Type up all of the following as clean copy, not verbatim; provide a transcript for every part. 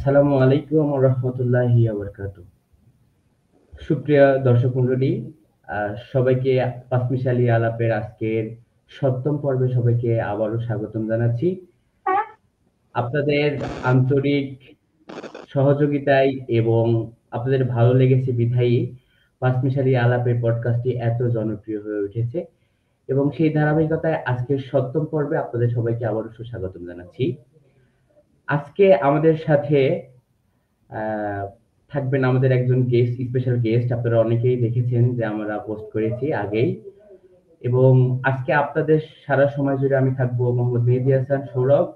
আসসালামু আলাইকুম ওয়া রাহমাতুল্লাহি ওয়া বারাকাতুহু। সুপ্রিয় দর্শক মণ্ডলী, সবাইকে পাঁচমিশালী আলাপের আজকের ৭ম পর্বে সবাইকে আবারও স্বাগতম জানাচ্ছি। আপনাদের আন্তরিক সহযোগিতায় এবং আপনাদের ভালো লেগেছে বিধায়ী পাঁচমিশালী আলাপের পডকাস্টটি এত জনপ্রিয় হয়ে উঠেছে এবং সেই ধারাবাহিকতায় আজকের ৭ম পর্বে আপনাদের সবাইকে আবারও সুস্বাগতম জানাচ্ছি। আজকে আমাদের সাথে আহ, থাকবেন আমাদের একজন গেস্ট, স্পেশাল গেস্ট। আপনারা অনেকেই দেখেছেন যে আমরা পোস্ট করেছি আগেই, এবং আজকে আপনাদের সারা সময় জুড়ে আমি থাকবো মোহাম্মদ মেহেদী হাসান সৌরভ,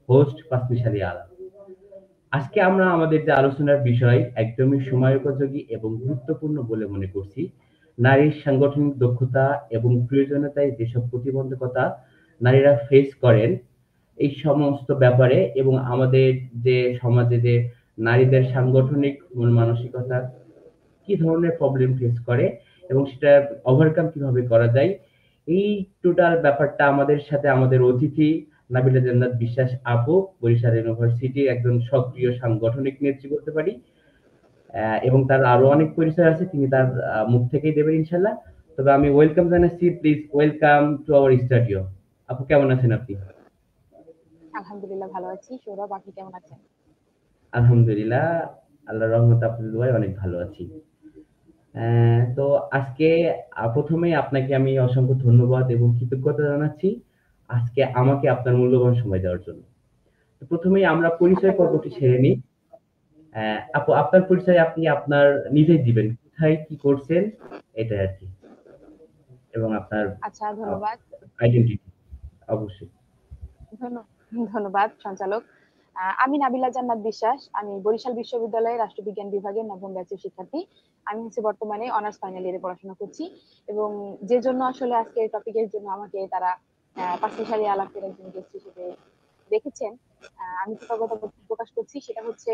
হোস্ট পাঁচমিশালী আলাপ। আজকে আমরা আমাদের যে আলোচনার বিষয় একদমই সময়োপযোগী এবং গুরুত্বপূর্ণ বলে মনে করছি। নারীর সাংগঠনিক দক্ষতা এবং প্রয়োজনীয়তায় যেসব প্রতিবন্ধকতা নারীরা ফেস করেন এই সমস্ত ব্যাপারে, এবং আমাদের যে সমাজে যে নারীদের সাংগঠনিক মন মানসিকতা কি ধরনের প্রবলেম ফেস করে এবং সেটা ওভারকাম কিভাবে করা যায়, এই টোটাল ব্যাপারটা আমাদের সাথে আমাদের অতিথি নাবিলা জান্নাত বিশ্বাস আপু, বরিশাল ইউনিভার্সিটির একজন সক্রিয় সাংগঠনিক নেত্রী বলতে পারি। এবং তার আরো অনেক পরিচয় আছে, তিনি তার মুখ থেকেই দেবেন ইনশাল্লাহ। তবে আমি ওয়েলকাম জানাচ্ছি, please welcome to our studio. আপু কেমন আছেন আপনি? আলহামদুলিল্লাহ ভালো আছি। সৌরভ, আপনি কেমন আছেন? আলহামদুলিল্লাহ, আল্লাহর রহমতে আপনাদের দোয়ায় অনেক ভালো আছি। তো আজকে প্রথমেই আপনাকে আমি অসংখ্য ধন্যবাদ এবং কৃতজ্ঞতা জানাচ্ছি আজকে আমাকে আপনার মূল্যবান সময় দেওয়ার জন্য। তো প্রথমেই আমরা পরিচয় আপনাকেও পর্বটি সেরে নিই। আপু, আপনার পরিচয় আপনি আপনার নিজেই দিবেন, কোথায় কি করছেন এটা আর কি, এবং আপনার আচ্ছা, ধন্যবাদ। আইডেন্টিটি অবশ্যই। ধন্য- ধন্যবাদ সঞ্চালক। আমি নাবিলা জান্নাত বিশ্বাস। আমি বরিশাল বিশ্ববিদ্যালয়ের রাষ্ট্রবিজ্ঞান বিভাগের নবম ব্যাচের শিক্ষার্থী। আমি বর্তমানে অনার্স ফাইনাল ইয়ারে পড়াশোনা করছি, এবং যে জন্য আসলে আজকে এই টপিকের জন্য আমাকে তারা পাঁচমিশালী আলাপের একজন গেস্ট হিসেবে দেখেছেন। আমি কৃতজ্ঞতা প্রকাশ করছি। সেটা হচ্ছে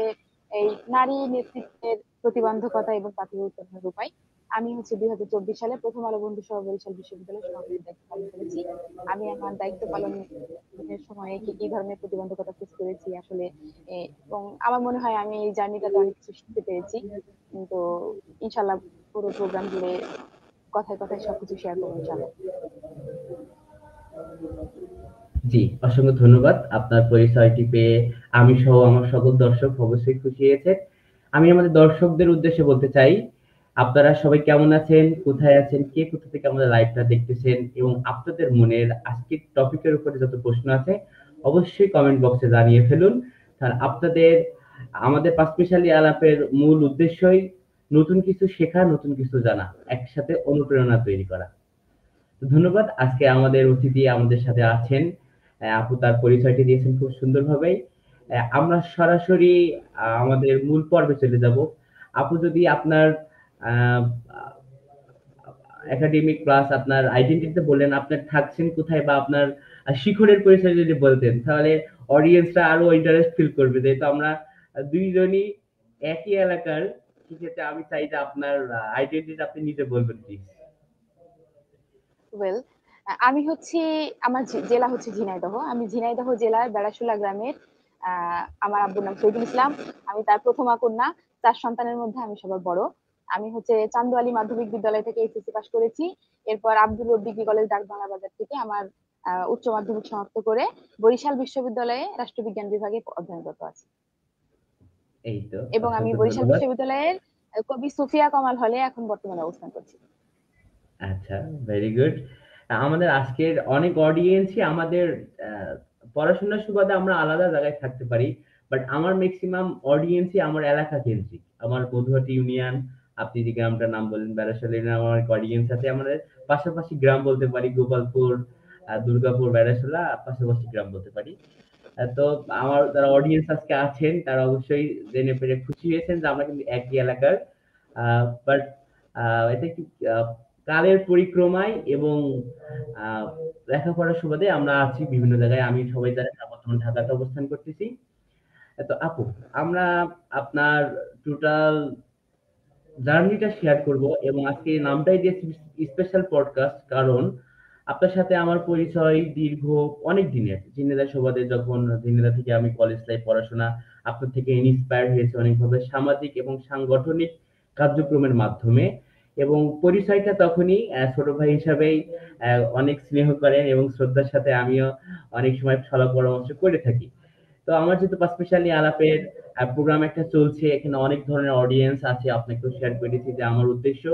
এই নারী নেতৃত্বের প্রতিবন্ধকতা এবং তাতে উত্তরণের উপায়। আমি 2024 সালে প্রথম আলো বন্ধু সহ বরিশাল বিশ্ববিদ্যালয়ের সভাপতির দায়িত্ব পালন করেছি। আমি আমার দায়িত্ব পালনের সময়ে কি কি ধরনের প্রতিবন্ধকতা ফেস করেছি আসলে, এবং আমার মনে হয় আমি এই জার্নিটাতে অনেক কিছু শিখতে পেরেছি। তো ইনশাল্লাহ পুরো প্রোগ্রাম জুড়ে কথায় কথায় সবকিছু শেয়ার করবো ইনশাল্লাহ। জি, অসংখ্য ধন্যবাদ। আপনার পরিচয়টি পেয়ে আমি সহ আমার সকল দর্শক অবশ্যই খুশি হয়েছে। আমি আমাদের দর্শকদের উদ্দেশ্যে বলতে চাই, আপনারা সবাই কেমন আছেন, কোথায় আছেন, কে কোথা থেকে আমাদের লাইভটা দেখতেছেন, এবং আপনাদের মনের আজকের টপিকের উপরে যত প্রশ্ন আছে অবশ্যই কমেন্ট বক্সে জানিয়ে ফেলুন। কারণ আপনাদের আমাদের পাঁচমিশালী আলাপের মূল উদ্দেশ্যই নতুন কিছু শেখা, নতুন কিছু জানা, একসাথে অনুপ্রেরণা তৈরি করা। তো ধন্যবাদ। আজকে আমাদের অতিথি আমাদের সাথে আছেন, আপু তার পরিচয়টি দিয়েছেন খুব সুন্দরভাবেই। আমরা সরাসরি আমাদের মূল পর্বে চলে যাব। আপু, যদি আপনার একাডেমিক প্লাস আপনার আইডেন্টিটিতে বললেন আপনি থাকছেন কোথায়, বা আপনার শিখরের পরিচয় যদি বলতেন, তাহলে অডিয়েন্সরা আরো ইন্টারেস্ট ফিল করবে। যেহেতু আমরা দুইজনই একই এলাকার, সেক্ষেত্রে আমি চাই যে আপনার আইডেন্টিটি আপনি নিজে বলবেন প্লিজ। ওয়েল, আমি আমার জেলা হচ্ছে ঝিনাইদহ। আমি ঝিনাইদহ জেলার বেড়াশুলা গ্রামের। আমার আব্বুর নাম শহীদুল ইসলাম। আমি তার প্রথমা কন্যা। 4 সন্তানের মধ্যে আমি সবার বড়। আমি চান্দোয়ালি মাধ্যমিক বিদ্যালয় থেকে এসএসসি পাস করেছি। এরপর আব্দুর রব ডিগ্রি কলেজ ডাকবাংলা বাজার থেকে আমার উচ্চ মাধ্যমিক সমাপ্ত করে বরিশাল বিশ্ববিদ্যালয়ে রাষ্ট্রবিজ্ঞান বিভাগে অধ্যয়নরত আছি। এই তো, এবং আমি অসংখ্য বরিশাল ধন্যবাদ। বিশ্ববিদ্যালয়ের কবি সুফিয়া কামাল হলে এখন বর্তমানে অবস্থান করছি। আচ্ছা, ভেরি গুড। আমাদের আজকের অনেক অডিয়েন্সই আমাদের আহ, পড়াশোনার সুবাদে আমরা আলাদা জায়গায় থাকতে পারি, বাট আমার ম্যাক্সিমাম অডিয়েন্সই আমার এলাকা কেন্দ্রিক। আমার বধুয়াটি ইউনিয়ন, আপনি যে গ্রামটার নাম বললেন বেড়াশাল ইউনিয়ন, আমার অডিয়েন্স আছে। আমাদের পাশাপাশি গ্রাম বলতে পারি গোপালপুর, দুর্গাপুর, বেড়াশালা, পাশাপাশি গ্রাম বলতে পারি। তো আমার যারা অডিয়েন্স আজকে আছেন তারা অবশ্যই জেনে পেরে খুশি হয়েছেন যে আমরা কিন্তু একই এলাকার। বাট এটা কি আহ, কালের পরিক্রমায় এবং আহ, লেখাপড়ার সুবাদে আমরা আছি বিভিন্ন জায়গায়। আমি সবাই জানেন বর্তমানে ঢাকাতে অবস্থান করতেছি। তো আপু, আমরা আপনার টোটাল জার্নিটা শেয়ার করব, এবং আজকে নামটাই দিয়েছি স্পেশাল পডকাস্ট, কারণ আপনার সাথে আমার পরিচয় দীর্ঘ অনেক দিনের। ঝিনেদা সুবাদে যখন ঝিনেদা থেকে আমি কলেজ লাইফ পড়াশোনা, আপনার থেকে ইন্সপায়ার হয়েছে অনেকভাবে সামাজিক এবং সাংগঠনিক কার্যক্রমের মাধ্যমে। এবং পরিচয়টা তখনই ছোট ভাই হিসাবেই অনেক স্নেহ করেন এবং শ্রদ্ধার সাথে আমিও অনেক সময় সলা পরামর্শ করে থাকি। তো আমার যেহেতু পাঁচমিশালি আলাপের প্রোগ্রাম একটা চলছে, এখানে অনেক ধরনের অডিয়েন্স আছে, আপনাকেও শেয়ার করে দিচ্ছি যে আমার উদ্দেশ্য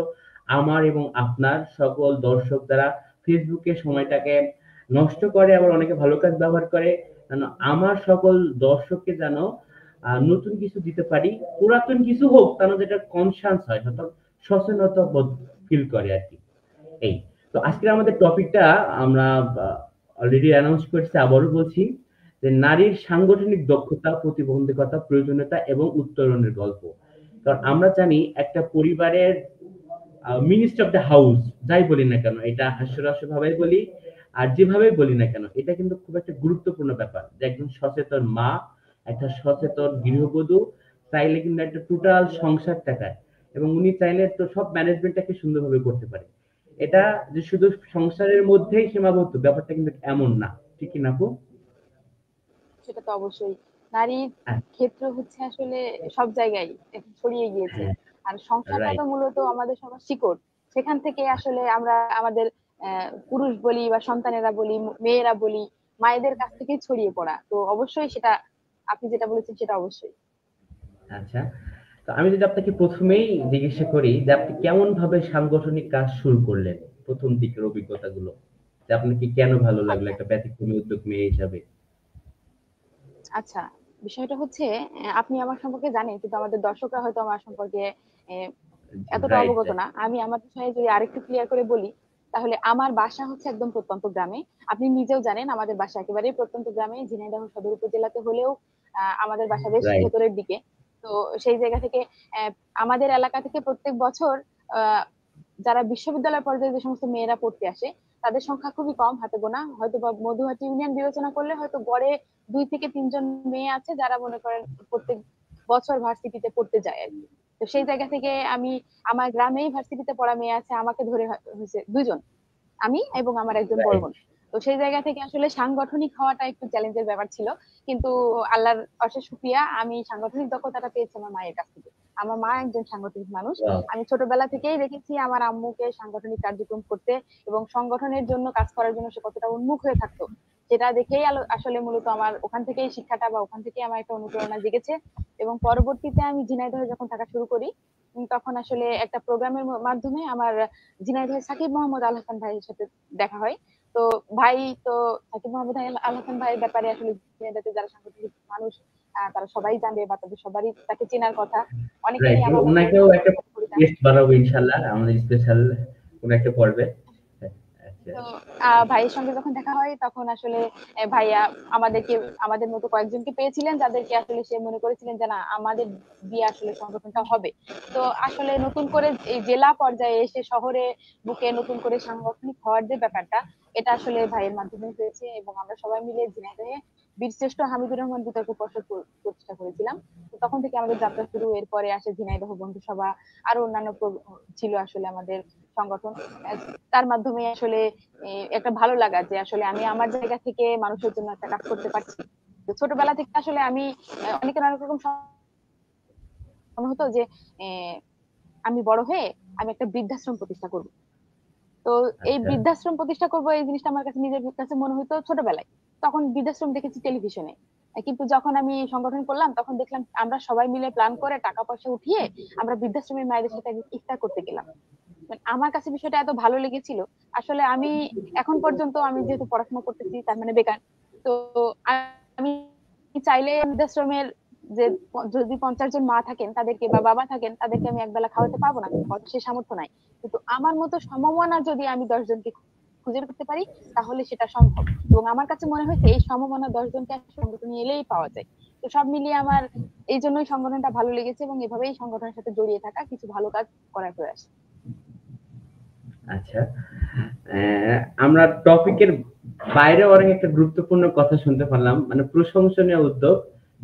আমার এবং আপনার সকল দর্শক দ্বারা ফেসবুকে সময়টাকে নষ্ট করে, আবার অনেকে ভালো কাজ ব্যবহার করে, যেন আমার সকল দর্শককে যেন নতুন কিছু দিতে পারি, পুরাতন কিছু হোক যেন যেটা কনসাস হয়, অর্থাৎ সচেতনতা বোধ ফিল করে আর কি। এই তো আজকে আমাদের টপিকটা আমরা অলরেডি অ্যানাউন্স করেছি, আবারও বলছি যে নারীর সাংগঠনিক দক্ষতা, প্রতিবন্ধকতা, প্রয়োজনীয়তা এবং উত্তরণের গল্প। কারণ আমরা জানি একটা পরিবারের মিনিস্টার অফ দ্য হাউস যাই বলি না কেন, এটা হাস্যরস ভাবে বলি আর যেভাবে বলি না কেন, এটা কিন্তু খুব একটা গুরুত্বপূর্ণ ব্যাপার যে একজন সচেতন মা, একটা সচেতন গৃহবধূ চাইলে কিন্তু একটা টোটাল সংসার টাকায়, এবং উনি চাইলে তো সব ম্যানেজমেন্টটাকে সুন্দরভাবে করতে পারে। এটা যে শুধু সংসারের মধ্যেই সীমাবদ্ধ ব্যাপারটা কিন্তু এমন না, ঠিক কি না আপু? সেটা তো অবশ্যই। নারীর হ্যাঁ, ক্ষেত্র হচ্ছে আসলে সব জায়গায় এখন ছড়িয়ে গিয়েছে। হ্যাঁ, আর সংসারটা তো রাইট। মূলত আমাদের সবার শিকড়। সেখান থেকে আসলে আমরা আমাদের পুরুষ বলি বা সন্তানেরা বলি, মেয়েরা বলি, মায়েদের কাছ থেকেই ছড়িয়ে পড়া। তো অবশ্যই সেটা আপনি যেটা বলেছেন সেটা অবশ্যই। আচ্ছা, তো আমি যদি আপনাকে প্রথমেই জিজ্ঞাসা করি যে আপনি কেমন ভাবে সাংগঠনিক কাজ শুরু করলেন, প্রথম দিকের অভিজ্ঞতাগুলো, যে আপনাকে কেন ভালো লাগলো আচ্ছা, একটা ব্যতিক্রমী উদ্যোগ মেয়ে হিসাবে? আচ্ছা। বিষয়টা হচ্ছে আপনি আমার সম্পর্কে জানেন কিন্তু আমাদের দর্শকরা হয়তো আমার সম্পর্কে অ্যা এতটা রাইট, অবগত রাইট। না। আমি আমার বিষয়ে যদি আরেকটু ক্লিয়ার করে বলি, তাহলে আমার বাসা হচ্ছে একদম প্রত্যন্ত গ্রামে। আপনি নিজেও জানেন আমাদের বাসা একেবারেই প্রত্যন্ত গ্রামে, ঝিনাইদহ সদর উপজেলাতে হলেও আমাদের বাসা বেশ রাইট, ভেতরের দিকে। তো সেই জায়গা থেকে আমাদের এলাকা থেকে প্রত্যেক বছর আ যারা বিশ্ববিদ্যালয় পর্যায়ে যে সমস্ত মেয়েরা পড়তে আসে, তাদের সংখ্যা খুবই কম, হাতে গোনা। হয়তোবা মধুহাটি ইউনিয়ন বিবেচনা করলে হয়তো গড়ে ২ থেকে ৩ জন মেয়ে আছে যারা মনে করেন প্রত্যেক বছর ভার্সিটিতে পড়তে যায় আরকি। তো সেই জায়গা থেকে আমি আমার গ্রামেই ভার্সিটিতে পড়া মেয়ে আছে, আমাকে ধরে হইছে ২ জন। আমি এবং আমার একজন বড় রাইট। বোন। তো সেই জায়গা থেকে আসলে সাংগঠনিক হওয়াটা একটু চ্যালেঞ্জের ব্যাপার ছিল। কিন্তু আল্লাহর অশেষ শুকরিয়া, আমি সাংগঠনিক দক্ষতাটা পেয়েছি আমার মায়ের কাছ থেকে। আমার মা একজন সাংগঠনিক মানুষ। ওয়াও! আমি ছোটবেলা থেকেই দেখেছি আমার আম্মুকে সাংগঠনিক কার্যক্রম করতে এবং সংগঠনের জন্য কাজ করার জন্য সে কতটা উন্মুখ হয়ে থাকতো। সেটা দেখেই আসলে মূলত আমার ওখান থেকেই শিক্ষাটা বা ওখান থেকেই আমার একটা অনুপ্রেরণা জেগেছে। এবং পরবর্তীতে আমি ঝিনাইদহে যখন থাকা শুরু করি, তখন আসলে একটা প্রোগ্রামের মাধ্যমে আমার ঝিনাইদহের সাকিব মোহাম্মদ আল হাসান ভাইয়ের সাথে দেখা হয়। তো ভাই তো সাকিব মোহাম্মদ আল হাসান ভাইয়ের ব্যাপারে আসলে ঝিনাইদহতে যারা সাংগঠনিক মানুষ তারা সবাই জানবে বা তাদের সবারই তাকে চেনার কথা। রাইট। অনেকেরই আমার মতো উনাকেও একটা পরিচিত। গেস্ট বানাবো ইনশাআল্লাহ আমাদের স্পেশাল কোন একটা পর্বে। আচ্ছা। তো ভাইয়ের সঙ্গে যখন দেখা হয় তখন আসলে ভাইয়া আমাদেরকে আমাদের মতো কয়েকজনকে পেয়েছিলেন যাদেরকে আসলে সে মনে করেছিলেন যে না আমাদের দিয়ে আসলে সংগঠনটা হবে। তো আসলে নতুন করে এই জেলা পর্যায়ে এসে শহরে বুকে নতুন করে সাংগঠনিক হওয়ার যে ব্যাপারটা, এটা আসলে ভাইয়ের মাধ্যমে হয়েছে এবং আমরা সবাই মিলে ঝিনাইদহে বীরশ্রেষ্ঠ হামিদুর রহমান বিতর্ক পর্ষদ প্রতিষ্ঠা করেছিলাম। তো তখন থেকে আমাদের যাত্রা শুরু। এরপরে আসে ঝিনাইদহ বন্ধু সভা, আরো অন্যান্য ছিল আসলে আমাদের সংগঠন। তার মাধ্যমে আসলে একটা ভালো লাগা যে আসলে আমি আমার জায়গা থেকে মানুষের জন্য একটা কাজ করতে পারছি। তো ছোটবেলা থেকে আসলে আমি অনেকের অনেক রকম মনে হতো যে আমি বড় হয়ে আমি একটা বৃদ্ধাশ্রম প্রতিষ্ঠা করব। তো এই আচ্ছা। বৃদ্ধাশ্রম প্রতিষ্ঠা করব এই জিনিসটা আমার কাছে নিজের কাছে মনে হতো ছোটবেলায়। তখন বৃদ্ধাশ্রম দেখেছি টেলিভিশনে। কিন্তু যখন আমি সংগঠন করলাম তখন দেখলাম আমরা সবাই মিলে প্ল্যান করে টাকা পয়সা উঠিয়ে আমরা বৃদ্ধাশ্রমের মায়েদের সাথে একদিন ইফতার করতে গেলাম। মানে আমার কাছে বিষয়টা এত ভালো লেগেছিল। আসলে আমি এখন পর্যন্ত আমি যেহেতু পড়াশোনা করতেছি তার মানে বেকার। তো আমি চাইলে বৃদ্ধাশ্রমের যে যদি ৫০ জন মা থাকেন তাদেরকে বা বাবা থাকেন তাদেরকে আমি একবেলা খাওয়াতে পারবো না। হয়তো সে সামর্থ্য নাই। কিন্তু আমার মতো সমমনা যদি আমি ১০ জনকে খুঁজে বের করতে পারি তাহলে সেটা সম্ভব। এবং আমার কাছে মনে হয়েছে এই সমমনা ১০ জনকে সংগঠনে এলেই পাওয়া যায়। তো সব মিলিয়ে আমার এই জন্যই সংগঠনটা ভালো লেগেছে এবং এভাবেই সংগঠনের সাথে জড়িয়ে থাকা কিছু ভালো কাজ করার প্রয়াস। আচ্ছা। আমরা টপিকের বাইরে অনেক একটা গুরুত্বপূর্ণ কথা শুনতে পারলাম, মানে প্রশংসনীয় উদ্যোগ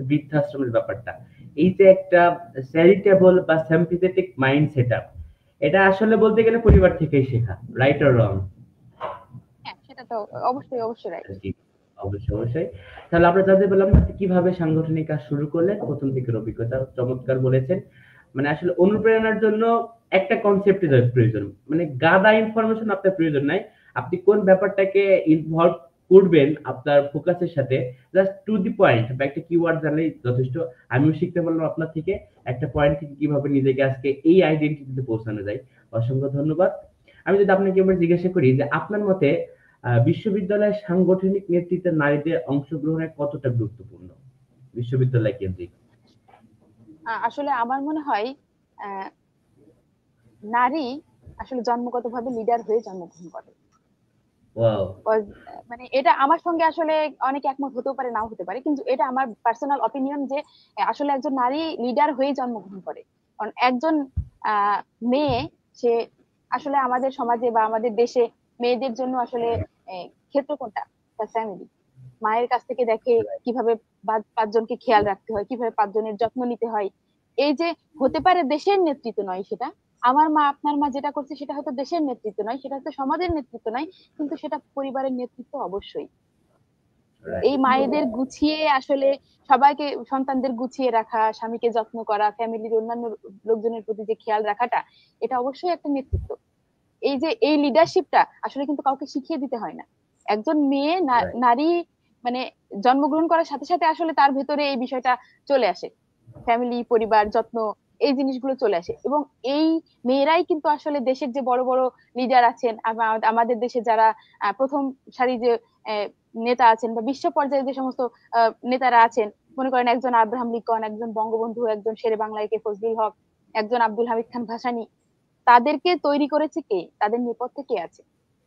বৃদ্ধাশ্রমের ব্যাপারটা। এই যে একটা চ্যারিটেবল বা সিম্পাথেটিক মাইন্ড সেটআপ, এটা আসলে বলতে গেলে পরিবার থেকেই শেখা, রাইট অর রং? হ্যাঁ, সেটা তো অবশ্যই, অবশ্যই রাইট। অবশ্যই, অবশ্যই। তাহলে আমরা জানতে পারলাম না কিভাবে সাংগঠনিক কাজ শুরু করলেন, ১ম দিকের অভিজ্ঞতা চমৎকার বলেছেন। মানে আসলে অনুপ্রেরণার জন্য একটা কনসেপ্টই প্রয়োজন। মানে গাদা ইনফরমেশন আপনার প্রয়োজন নাই। আপনি কোন ব্যাপারটাকে ইনভলভ করবেন আপনার ফোকাসের সাথে, জাস্ট টু দি পয়েন্ট বা একটা কিওয়ার্ড জানলেই যথেষ্ট। আমিও শিখতে পারলাম আপনার থেকে একটা পয়েন্ট থেকে কিভাবে নিজেকে আজকে এই আইডেন্টিটিতে পৌঁছানো যায়। অসংখ্য ধন্যবাদ। আমি যদি আপনাকে এবার জিজ্ঞাসা করি যে আপনার মতে বিশ্ববিদ্যালয়ের সাংগঠনিক নেতৃত্বে নারীদের অংশগ্রহণের কতটা গুরুত্বপূর্ণ বিশ্ববিদ্যালয় কেন্দ্রিক? আসলে আমার মনে হয় আহ, নারী আসলে জন্মগতভাবে লিডার হয়ে জন্মগ্রহণ করে। ওয়াও! মানে এটা আমার সঙ্গে আসলে অনেক একমত হতেও পারে, নাও হতে পারে, কিন্তু এটা আমার পার্সোনাল অপিনিয়ন যে আসলে একজন নারী লিডার হয়ে জন্মগ্রহণ করে। কারণ একজন আহ মেয়ে, সে আসলে আমাদের সমাজে বা আমাদের দেশে মেয়েদের জন্য আসলে ক্ষেত্র কোনটা? তার ফ্যামিলি। মায়ের কাছ থেকে দেখে কিভাবে পাঁচজনকে খেয়াল রাখতে হয়, কিভাবে পাঁচজনের যত্ন নিতে হয়। এই যে হতে পারে দেশের নেতৃত্ব নয় সেটা, আমার মা আপনার মা যেটা করছে সেটা হয়তো দেশের নেতৃত্ব নয়, সেটা হয়তো সমাজের নেতৃত্ব নয়, কিন্তু সেটা পরিবারের নেতৃত্ব অবশ্যই। রাইট, এই মায়েদের গুছিয়ে আসলে সবাইকে, সন্তানদের গুছিয়ে রাখা, স্বামীকে যত্ন করা, ফ্যামিলির অন্যান্য লোকজনের প্রতি যে খেয়াল রাখাটা, এটা অবশ্যই একটা নেতৃত্ব। এই যে এই লিডারশিপটা আসলে কিন্তু কাউকে শিখিয়ে দিতে হয় না। একজন মেয়ে রাইট, নারী মানে জন্মগ্রহণ করার সাথে সাথে আসলে তার ভেতরে এই বিষয়টা চলে আসে। ফ্যামিলি, পরিবার, যত্ন, এই জিনিসগুলো চলে আসে। এবং এই মেয়েরাই কিন্তু আসলে দেশের যে বড় বড় লিডার আছেন, আমাদের দেশে যারা প্রথম সারি যে আহ, নেতা আছেন, বা বিশ্ব পর্যায়ে যে সমস্ত নেতারা আছেন, মনে করেন একজন আব্রাহাম লিঙ্কন, একজন বঙ্গবন্ধু, একজন শেরে বাংলা একে ফজলুল হক, একজন আব্দুল হামিদ খান ভাসানী, তাদেরকে তৈরি করেছে কে? তাদের নেপথ্যে কে আছে?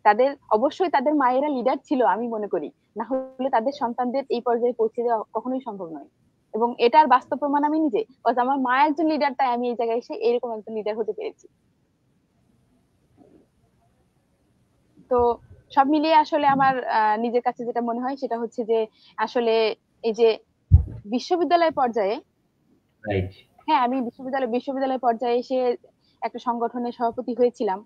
তাদের অবশ্যই তাদের মায়েরা লিডার ছিল আমি মনে করি, না হলে তাদের সন্তানদের এই পর্যায়ে পৌঁছে দেওয়া কখনোই সম্ভব নয়। এবং এটার বাস্তব প্রমাণ আমি নিজে, আমার মা একজন লিডার, তাই আমি এই জায়গায় এসে এরকম একজন লিডার হতে পেরেছি। তো সব মিলিয়ে আসলে আমার নিজের কাছে যেটা মনে হয় সেটা হচ্ছে যে আসলে এই যে বিশ্ববিদ্যালয় পর্যায়ে, রাইট। হ্যাঁ আমি বিশ্ববিদ্যালয় পর্যায়ে এসে একটা সংগঠনের সভাপতি হয়েছিলাম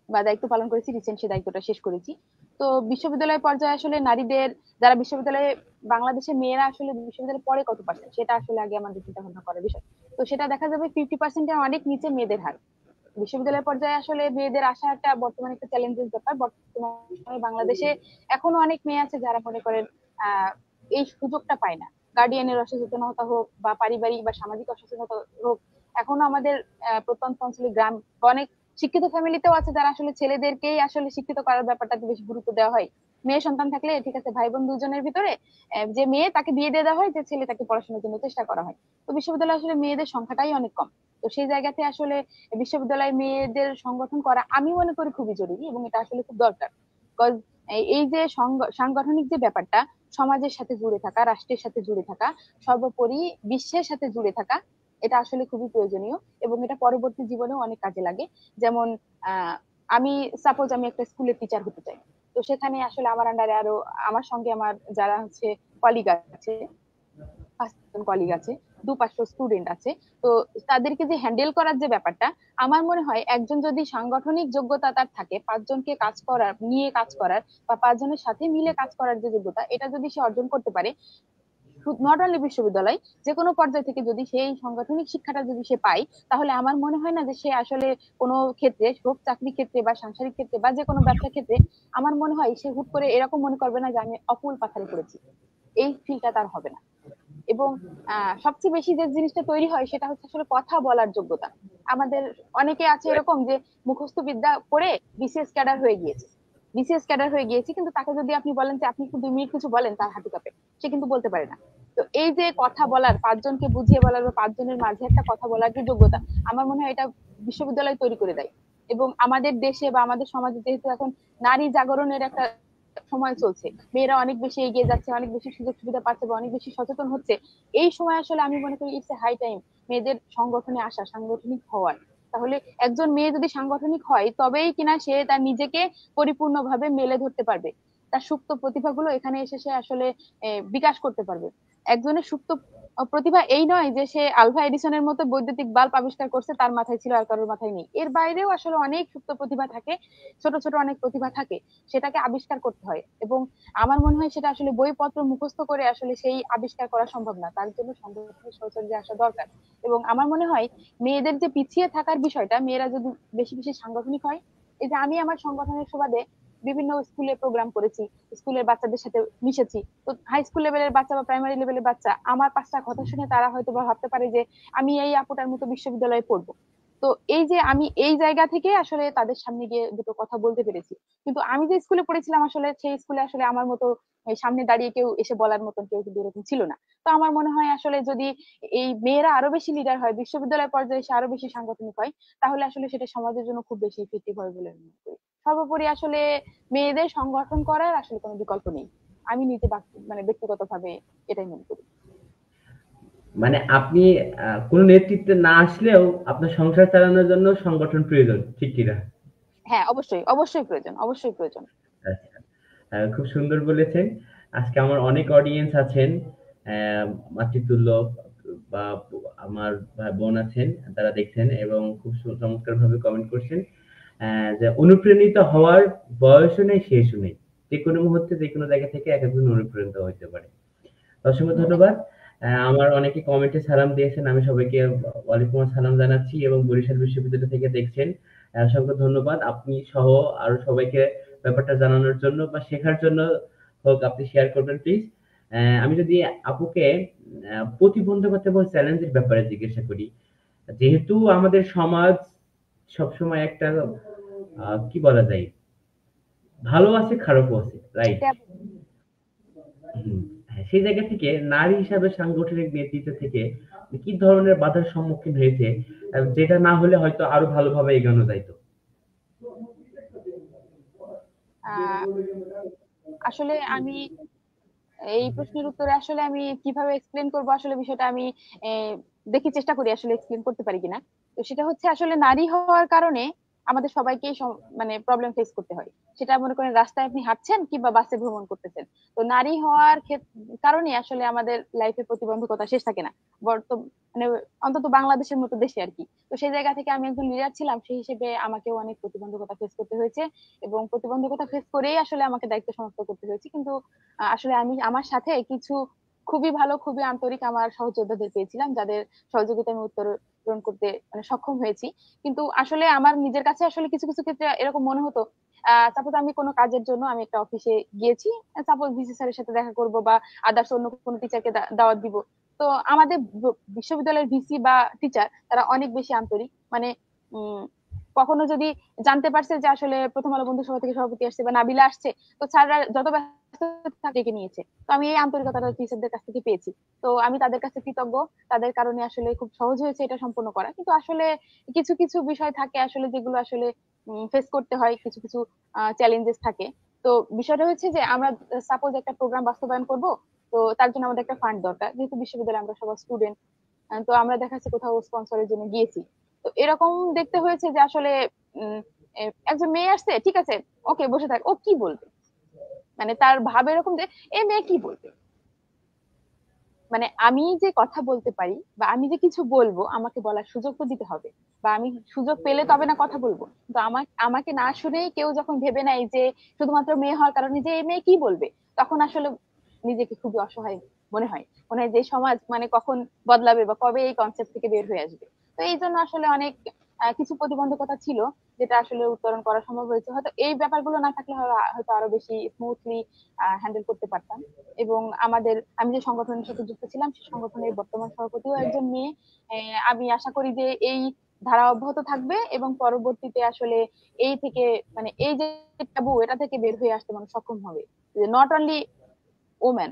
বা দায়িত্ব পালন করেছি, রিসেন্ট সে দায়িত্বটা শেষ করেছি। তো বিশ্ববিদ্যালয় পর্যায়ে আসলে নারীদের, যারা বিশ্ববিদ্যালয়ে, বাংলাদেশের মেয়েরা আসলে বিশ্ববিদ্যালয়ে পড়ে কত পার্সেন্ট, সেটা আসলে আগে আমাদের চিন্তা ভাবনা করার বিষয়। তো সেটা দেখা যাবে 50%-এর অনেক নিচে মেয়েদের হার। বিশ্ববিদ্যালয় পর্যায়ে আসলে মেয়েদের আসা একটা বর্তমানে একটা চ্যালেঞ্জের ব্যাপার। বর্তমানে বাংলাদেশে এখনো অনেক মেয়ে আছে যারা মনে করেন আহ এই সুযোগটা পায় না। গার্ডিয়ানের অসচেতনতা হোক বা পারিবারিক বা সামাজিক অসচেতনতা হোক, এখনো আমাদের প্রত্যন্ত অঞ্চলে, গ্রাম বা অনেক শিক্ষিত ফ্যামিলিতেও আছে যারা আসলে ছেলেদেরকেই আসলে শিক্ষিত করার ব্যাপারটাতে বেশি গুরুত্ব দেওয়া হয়। মেয়ে সন্তান থাকলে ঠিক আছে, ভাই বোন দুজনের ভিতরে যে মেয়ে, তাকে বিয়ে দিয়ে দেওয়া হয়, যে ছেলে তাকে পড়াশোনার জন্য চেষ্টা করা হয়। তো বিশ্ববিদ্যালয়ে আসলে মেয়েদের সংখ্যাটাই অনেক কম। তো সেই জায়গাতে আসলে বিশ্ববিদ্যালয়ে মেয়েদের সংগঠন করা আমি মনে করি খুবই জরুরি, এবং এটা আসলে খুব দরকার। Because এই যে সাংগঠনিক যে ব্যাপারটা, সমাজের সাথে জুড়ে থাকা, রাষ্ট্রের সাথে জুড়ে থাকা, সর্বোপরি বিশ্বের সাথে জুড়ে থাকা, এটা আসলে খুবই প্রয়োজনীয়। এবং এটা পরবর্তী জীবনেও অনেক কাজে লাগে। যেমন আহ আমি সাপোজ আমি একটা স্কুলের টিচার হতে চাই, তো সেখানে আসলে আমার আন্ডারে আরো, আমার সঙ্গে আমার যারা হচ্ছে কলিগ আছে, 5 জন কলিগ আছে, 200-500 স্টুডেন্ট আছে। তো তাদেরকে যে হ্যান্ডেল করার যে ব্যাপারটা, আমার মনে হয় একজন যদি সাংগঠনিক যোগ্যতা তার থাকে, 5 জনকে কাজ করার, নিয়ে কাজ করার, বা 5 জনের সাথে মিলে কাজ করার যে যোগ্যতা, এটা যদি সে অর্জন করতে পারে, নট অনলি বিশ্ববিদ্যালয়, যে কোনো পর্যায় থেকে যদি সেই সাংগঠনিক শিক্ষাটা যদি সে পায়, তাহলে আমার মনে হয় না যে সে আসলে কোনো ক্ষেত্রে হোক, চাকরি ক্ষেত্রে বা সাংসারিক ক্ষেত্রে বা যে কোনো ব্যবসা ক্ষেত্রে, আমার মনে হয় সে হুট করে এরকম মনে করবে না যে আমি অকুল পাথারে পড়েছি। এই ফিলটা তার হবে না। এবং সবচেয়ে বেশি যে জিনিসটা তৈরি হয় সেটা হচ্ছে আসলে কথা বলার যোগ্যতা। আমাদের অনেকে আছে এরকম যে মুখস্থ বিদ্যা করে বিসিএস ক্যাডার হয়ে গিয়েছে, কিন্তু তাকে যদি আপনি বলেন যে আপনি একটু 2 মিনিট কিছু বলেন, তার হাঁটু কাঁপে, সে কিন্তু বলতে পারে না। তো এই যে কথা বলার, 5 জনকে বুঝিয়ে বলার বা 5 জনের মাঝে একটা কথা বলার যে যোগ্যতা, আমার মনে হয় এটা বিশ্ববিদ্যালয় তৈরি করে দেয়। এবং আমাদের দেশে বা আমাদের সমাজে যেহেতু এখন নারী জাগরণের একটা সময় চলছে, মেয়েরা অনেক বেশি এগিয়ে যাচ্ছে, অনেক বেশি সুযোগ সুবিধা পাচ্ছে বা অনেক বেশি সচেতন হচ্ছে, এই সময় আসলে আমি মনে করি ইটস এ হাই টাইম মেয়েদের সংগঠনে আসা, সাংগঠনিক হওয়ার। তাহলে একজন মেয়ে যদি সাংগঠনিক হয়, তবেই কিনা সে তার নিজেকে পরিপূর্ণভাবে মেলে ধরতে পারবে, তার সুপ্ত প্রতিভাগুলো এখানে এসে সে আসলে বিকাশ করতে পারবে। একজনের সুপ্ত প্রতিভা এই নয় যে সে আলভা এডিসনের মতো বৈদ্যুতিক বাল্ব আবিষ্কার করছে, তার মাথায় ছিল আর কারোর মাথায় নেই। এর বাইরেও আসলে অনেক সুপ্ত প্রতিভা থাকে, ছোট ছোট অনেক প্রতিভা থাকে, সেটাকে আবিষ্কার করতে হয়। এবং আমার মনে হয় সেটা আসলে বইপত্র মুখস্থ করে আসলে সেই আবিষ্কার করা সম্ভব না, তার জন্য সাংগঠনিক সৌন্দর্যে আসা দরকার। এবং আমার মনে হয় মেয়েদের যে পিছিয়ে থাকার বিষয়টা, মেয়েরা যদি বেশি বেশি সাংগঠনিক হয়, এই যে আমি আমার সংগঠনের সুবাদে বিভিন্ন স্কুলে প্রোগ্রাম করেছি, স্কুলের বাচ্চাদের সাথে মিশেছি। তো হাই স্কুল লেভেলের বাচ্চা বা প্রাইমারি লেভেলের বাচ্চা আমার 5টা কথা শুনে তারা হয়তো বা ভাবতে পারে যে আমি এই আপুটার মতো বিশ্ববিদ্যালয়ে পড়বো। তো এই যে আমি এই জায়গা থেকে আসলে তাদের সামনে গিয়ে দুটো কথা বলতে পেরেছি। কিন্তু আমি যে স্কুলে পড়েছিলাম আসলে সেই স্কুলে আসলে আমার মতো এই সামনে দাঁড়িয়ে কেউ এসে বলার মতন কেউ কিন্তু এরকম ছিল না। তো আমার মনে হয় আসলে যদি এই মেয়েরা আরো বেশি লিডার হয়, বিশ্ববিদ্যালয় পর্যায়ে এসে আরো বেশি সাংগঠনিক হয়, তাহলে আসলে সেটা সমাজের জন্য খুব বেশি ইফেক্টিভ হয় বলে আমি মনে করি। সর্বোপরি আসলে মেয়েদের সংগঠন করার আসলে কোনো বিকল্প নেই। আমি নিজে মানে ব্যক্তিগতভাবে এটাই মনে করি। মানে আপনি কোনো নেতৃত্বে না আসলেও আপনার সংসার চালানোর জন্য সংগঠন প্রয়োজন, ঠিক কিনা? হ্যাঁ, অবশ্যই অবশ্যই প্রয়োজন, অবশ্যই প্রয়োজন। আচ্ছা। খুব সুন্দর বলেছেন। আজকে আমার অনেক অডিয়েন্স আছেন, মাতৃতুল্য বা আমার ভাই বোন আছেন, তারা দেখছেন এবং খুব চমৎকারভাবে কমেন্ট করছেন। যে অনুপ্রাণিত হওয়ার বয়সও নেই, শেষও নেই। যেকোনো মুহূর্তে যেকোনো জায়গা থেকে একেকজন অনুপ্রাণিত হইতে পারে। অসংখ্য ধন্যবাদ। আমার অনেকে কমেন্টে সালাম দিয়েছেন। আমি সবাইকে ওয়ালাইকুম আসসালাম জানাচ্ছি এবং বরিশাল বিশ্ববিদ্যালয় থেকে দেখছেন। অসংখ্য ধন্যবাদ। আপনি সহ আরো সবাইকে ব্যাপারটা জানানোর জন্য বা শেখার জন্য হোক, আপনি শেয়ার করবেন প্লিজ। আমি যদি আপুকে প্রতিবন্ধকতা এবং চ্যালেঞ্জের ব্যাপারে জিজ্ঞাসা করি। যেহেতু আমাদের সমাজ সবসময় একটা কি বলা যায়, ভালো আছে খারাপও আছে, রাইট? হুম, হ্যাঁ, সেই জায়গা থেকে নারী হিসাবে সাংগঠনিক নেতৃত্ব থেকে কি ধরনের বাধার সম্মুখীন হয়েছে, যেটা না হলে হয়তো আরো ভালোভাবে এগোনো যাইতো? আহ আসলে আমি এই প্রশ্নের উত্তরে আসলে আমি কিভাবে এক্সপ্লেন করবো, আসলে বিষয়টা আমি আহ, দেখি চেষ্টা করি আসলে এক্সপ্লেন করতে পারি কিনা। তো সেটা হচ্ছে আসলে নারী হওয়ার কারণে আমাদের সবাইকেই মানে প্রবলেম ফেস করতে হয়। সেটা মনে করেন রাস্তায় আপনি হাঁটছেন কিংবা বাসে ভ্রমণ করতেছেন, তো নারী হওয়ার কারণে আসলে আমাদের লাইফে প্রতিবন্ধকতা শেষ থাকে না। মানে অন্তত বাংলাদেশের মতো দেশে আর কি। তো সেই জায়গা থেকে আমি একজন লিডার ছিলাম, সেই হিসেবে আমাকেও অনেক প্রতিবন্ধকতা ফেস করতে হয়েছে। এবং প্রতিবন্ধকতা ফেস করেই আসলে আমাকে দায়িত্ব সমাপ্ত করতে হয়েছে। কিন্তু আসলে আমি আমার সাথে কিছু খুবই ভালো, খুবই আন্তরিক আমার সহযোদ্ধাদের পেয়েছিলাম, যাদের সহযোগিতা আমি উত্তরণ করতে মানে সক্ষম হয়েছি। কিন্তু আসলে আমার নিজের কাছে আসলে কিছু কিছু ক্ষেত্রে এরকম মনে হতো, সাপোজ আমি কোনো কাজের জন্য আমি একটা অফিসে গিয়েছি, সাপোজ ভিসি স্যারের সাথে দেখা করব বা আদার্স অন্য কোনো টিচারকে দাওয়াত দিব। তো আমাদের বিশ্ববিদ্যালয়ের ভিসি বা টিচার তারা অনেক বেশি আন্তরিক, মানে উম কখনো যদি জানতে পারছে যে আসলে প্রথম আলো বন্ধু সভা থেকে সভাপতি আসছে বা নাবিলা আসছে, তো স্যাররা যত ব্যস্ত ডেকে নিয়েছে। তো আমি এই আন্তরিকতাটা টিচারদের কাছ থেকে পেয়েছি। তো আমি তাদের কাছে কৃতজ্ঞ। তাদের কারণে আসলে খুব সহজ হয়েছে এটা সম্পূর্ণ করা। কিন্তু আসলে কিছু কিছু বিষয় থাকে আসলে যেগুলো আসলে ফেস করতে হয়, কিছু কিছু চ্যালেঞ্জেস থাকে। তো বিষয়টা হচ্ছে যে আমরা সাপোজ একটা প্রোগ্রাম বাস্তবায়ন করব, তো তার জন্য আমাদের একটা ফান্ড দরকার, যেহেতু বিশ্ববিদ্যালয়ে আমরা সবাই স্টুডেন্ট। তো আমরা দেখা যাচ্ছে কোথাও স্পন্সরের জন্য গিয়েছি। তো এরকম দেখতে হয়েছে যে আসলে উম, একজন মেয়ে আসছে, ঠিক আছে, ওকে বসে থাক, ও কি বলবে, মানে তার ভাব এরকম যে এ মেয়ে কি বলবে। মানে আমি যে কথা বলতে পারি বা আমি যে কিছু বলবো, আমাকে বলার সুযোগ তো দিতে হবে, বা আমি সুযোগ পেলে তবে না কথা বলবো। তো আমাকে না শুনেই কেউ যখন ভেবে নেয় যে শুধুমাত্র মেয়ে হওয়ার কারণে যে এই মেয়ে কি বলবে, তখন আসলে নিজেকে খুবই অসহায় মনে হয় যে সমাজ মানে কখন বদলাবে বা কবে এই কনসেপ্ট থেকে বের হয়ে আসবে। তো এই জন্য আসলে অনেক কিছু প্রতিবন্ধকতা ছিল, যেটা আসলে উত্তরণ করা সম্ভব হয়েছে। হয়তো এই ব্যাপারগুলো না থাকলে হয়তো আরো বেশি স্মুথলি হ্যান্ডেল করতে পারতাম। এবং আমি যে সংগঠনের সাথে যুক্ত ছিলাম, সেই সংগঠনের বর্তমান সভাপতিও একজন মেয়ে। আমি আশা করি যে এই ধারা অব্যাহত থাকবে এবং পরবর্তীতে আসলে এই থেকে মানে এই যে ট্যাবু, এটা থেকে বের হয়ে আসতে মানুষ সক্ষম হবে। নট অনলি ওম্যান,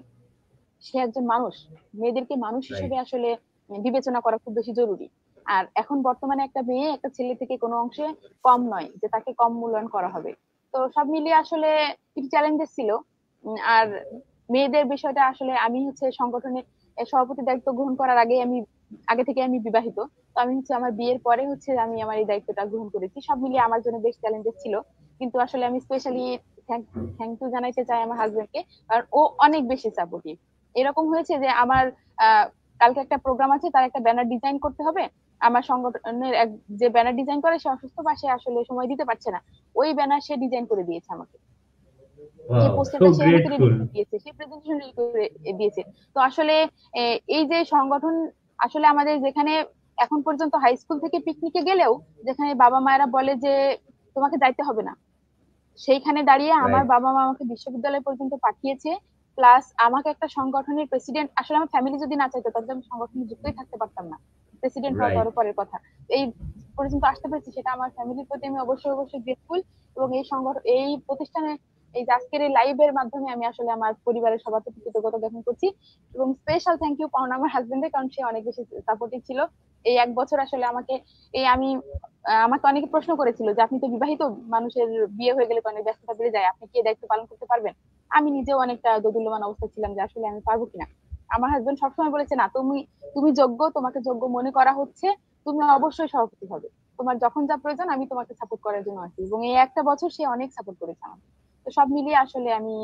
সে একজন মানুষ। মেয়েদেরকে মানুষ রাইট। হিসেবে আসলে বিবেচনা করা খুব বেশি জরুরি। আর এখন বর্তমানে একটা মেয়ে একটা ছেলে থেকে কোনো অংশে কম নয় যে তাকে কম মূল্যায়ন করা হবে। তো সব মিলিয়ে আসলে কিছু চ্যালেঞ্জেস ছিল। আর মেয়েদের বিষয়টা আসলে আমি হচ্ছে সংগঠনের সভাপতি দায়িত্ব গ্রহণ করার আগে থেকে আমি বিবাহিত। তো আমি হচ্ছে আমার বিয়ের পরে হচ্ছে আমি আমার এই দায়িত্বটা গ্রহণ করেছি। সব মিলিয়ে আমার জন্য বেশ চ্যালেঞ্জেস ছিল। কিন্তু আসলে আমি স্পেশালি থ্যাংক থ্যাংক জানাইতে চাই আমার হাজবেন্ডকে, কারণ ও অনেক বেশি সাপোর্টিভ। এরকম হয়েছে যে আমার কালকে একটা প্রোগ্রাম আছে, তার একটা ব্যানার ডিজাইন করতে হবে। আমার সংগঠনের যে ব্যানার ডিজাইন করে সে অসুস্থ বা সে আসলে সময় দিতে পারছে না, ওই ব্যানার সে ডিজাইন করে দিয়েছে আমাকে। যে ওয়াও, সো পোস্টারটা সে আমাকে রেডি গ্রেটফুল। করে দিয়েছে, সেই প্রেজেন্টেশন রেডি করে দিয়েছে। তো আসলে এই যে সংগঠন, আসলে আমাদের যেখানে এখন পর্যন্ত হাই স্কুল থেকে পিকনিকে গেলেও যেখানে বাবা মায়েরা বলে যে তোমাকে যাইতে হবে না, সেইখানে দাঁড়িয়ে আমার রাইট। বাবা মা আমাকে বিশ্ববিদ্যালয় পর্যন্ত পাঠিয়েছে। প্লাস আমাকে একটা সংগঠনের প্রেসিডেন্ট, আসলে আমার ফ্যামিলি যদি না চাইতো তাহলে আমি সংগঠনে যুক্তই থাকতে পারতাম না। প্রেসিডেন্ট হওয়া তো রাইট। আরো পরের কথা। এই পর্যন্ত আসতে পেরেছি, সেটা আমার ফ্যামিলির প্রতি আমি অবশ্যই অবশ্যই গ্রেটফুল। এবং এই সংগঠন, এই প্রতিষ্ঠানে, এই যে আজকের এই লাইভের মাধ্যমে আমি আসলে আমার পরিবারের সবার প্রতি কৃতজ্ঞতা জ্ঞাপন করছি। এবং স্পেশাল থ্যাংক ইউ পাওনা আমার হাজবেন্ডের, কারণ সে অনেক বেশি সাপোর্টিভ ছিল। এই 1 বছর আসলে আমাকে, এই আমি আমাকে অনেকে প্রশ্ন করেছিল যে আপনি তো বিবাহিত, মানুষের বিয়ে হয়ে গেলে তো অনেক ব্যস্ততা বেড়ে যায়, আপনি কি এই দায়িত্ব পালন করতে পারবেন? আমি নিজেও অনেকটা দোদুল্যমান অবস্থা ছিলাম যে আসলে আমি পারবো কিনা। আমার হাজবেন্ড সবসময় বলেছে, না তুমি, তুমি যোগ্য, তোমাকে যোগ্য মনে করা হচ্ছে, তুমি অবশ্যই সভাপতি হবে, তোমার যখন যা প্রয়োজন আমি তোমাকে সাপোর্ট করার জন্য আছি। এবং এই একটা বছর সে অনেক সাপোর্ট করেছে আমাকে। তো সব মিলিয়ে আসলে আমি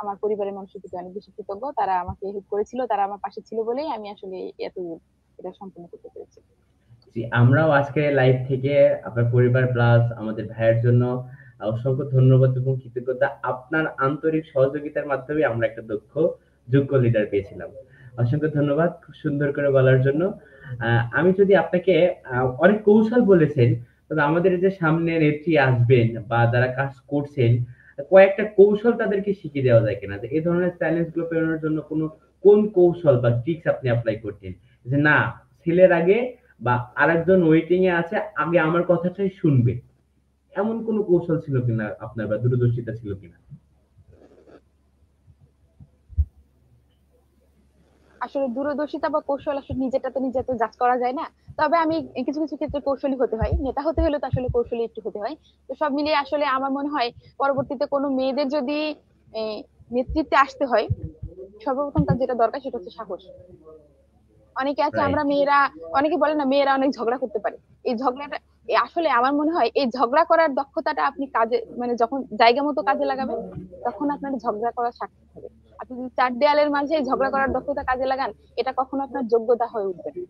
আমার পরিবারের মানুষের প্রতি অনেক বেশি কৃতজ্ঞ। তারা আমাকে হেল্প করেছিল, তারা আমার পাশে ছিল বলেই আমি আসলে এত এটা সম্পূর্ণ করতে পেরেছি। জি, আমরাও আজকে লাইভ থেকে আপনার পরিবার প্লাস আমাদের ভাইয়ের জন্য অসংখ্য ধন্যবাদ এবং কৃতজ্ঞতা। আপনার আন্তরিক সহযোগিতার মাধ্যমে আমরা একটা যোগ্য লিডার পেয়েছিলাম। অসংখ্য ধন্যবাদ খুব সুন্দর করে বলার জন্য। আমি যদি আপনাকে অনেক কৌশল বলেছেন, তবে আমাদের যে সামনে নেত্রী আসবেন বা যারা কাজ করছেন, কয়েকটা কৌশল তাদেরকে শিখিয়ে দেওয়া যায় কিনা, যে এই ধরনের চ্যালেঞ্জ গুলো পেরোনোর জন্য কোন কৌশল বা ট্রিক্স আপনি অ্যাপ্লাই করতেন, যে না, ছেলের আগে বা আরেকজন ওয়েটিং এ আছে, আগে আমার কথাটাই শুনবে, এমন কোনো কৌশল ছিল কিনা আপনার, বা দূরদর্শিতা ছিল কিনা? আসলে দূরদর্শিতা বা কৌশল আসলে নিজেটা তো নিজে তো জাজ করা যায় না। তবে আমি কিছু কিছু ক্ষেত্রে কৌশলী হতে হয়, নেতা হতে হলে তো আসলে কৌশলী একটু হতে হয়। তো সব মিলিয়ে আসলে আমার মনে হয় পরবর্তীতে কোনো মেয়েদের যদি আহ, নেতৃত্বে আসতে হয়, সর্বপ্রথম তার যেটা দরকার সেটা হচ্ছে সাহস। অনেকে আছে রাইট। আমরা মেয়েরা, অনেকে বলে না মেয়েরা অনেক ঝগড়া করতে পারে, এই ঝগড়াটা, আসলে আমার মনে হয় এই ঝগড়া করার দক্ষতাটা আপনি কাজে, মানে যখন জায়গা মতো কাজে লাগাবেন, তখন আপনার ঝগড়া করার সার্থক হবে। আপনি যদি চার দেয়ালের মাঝে এই ঝগড়া করার দক্ষতা কাজে লাগান, এটা কখনো আপনার যোগ্যতা হয়ে উঠবে না।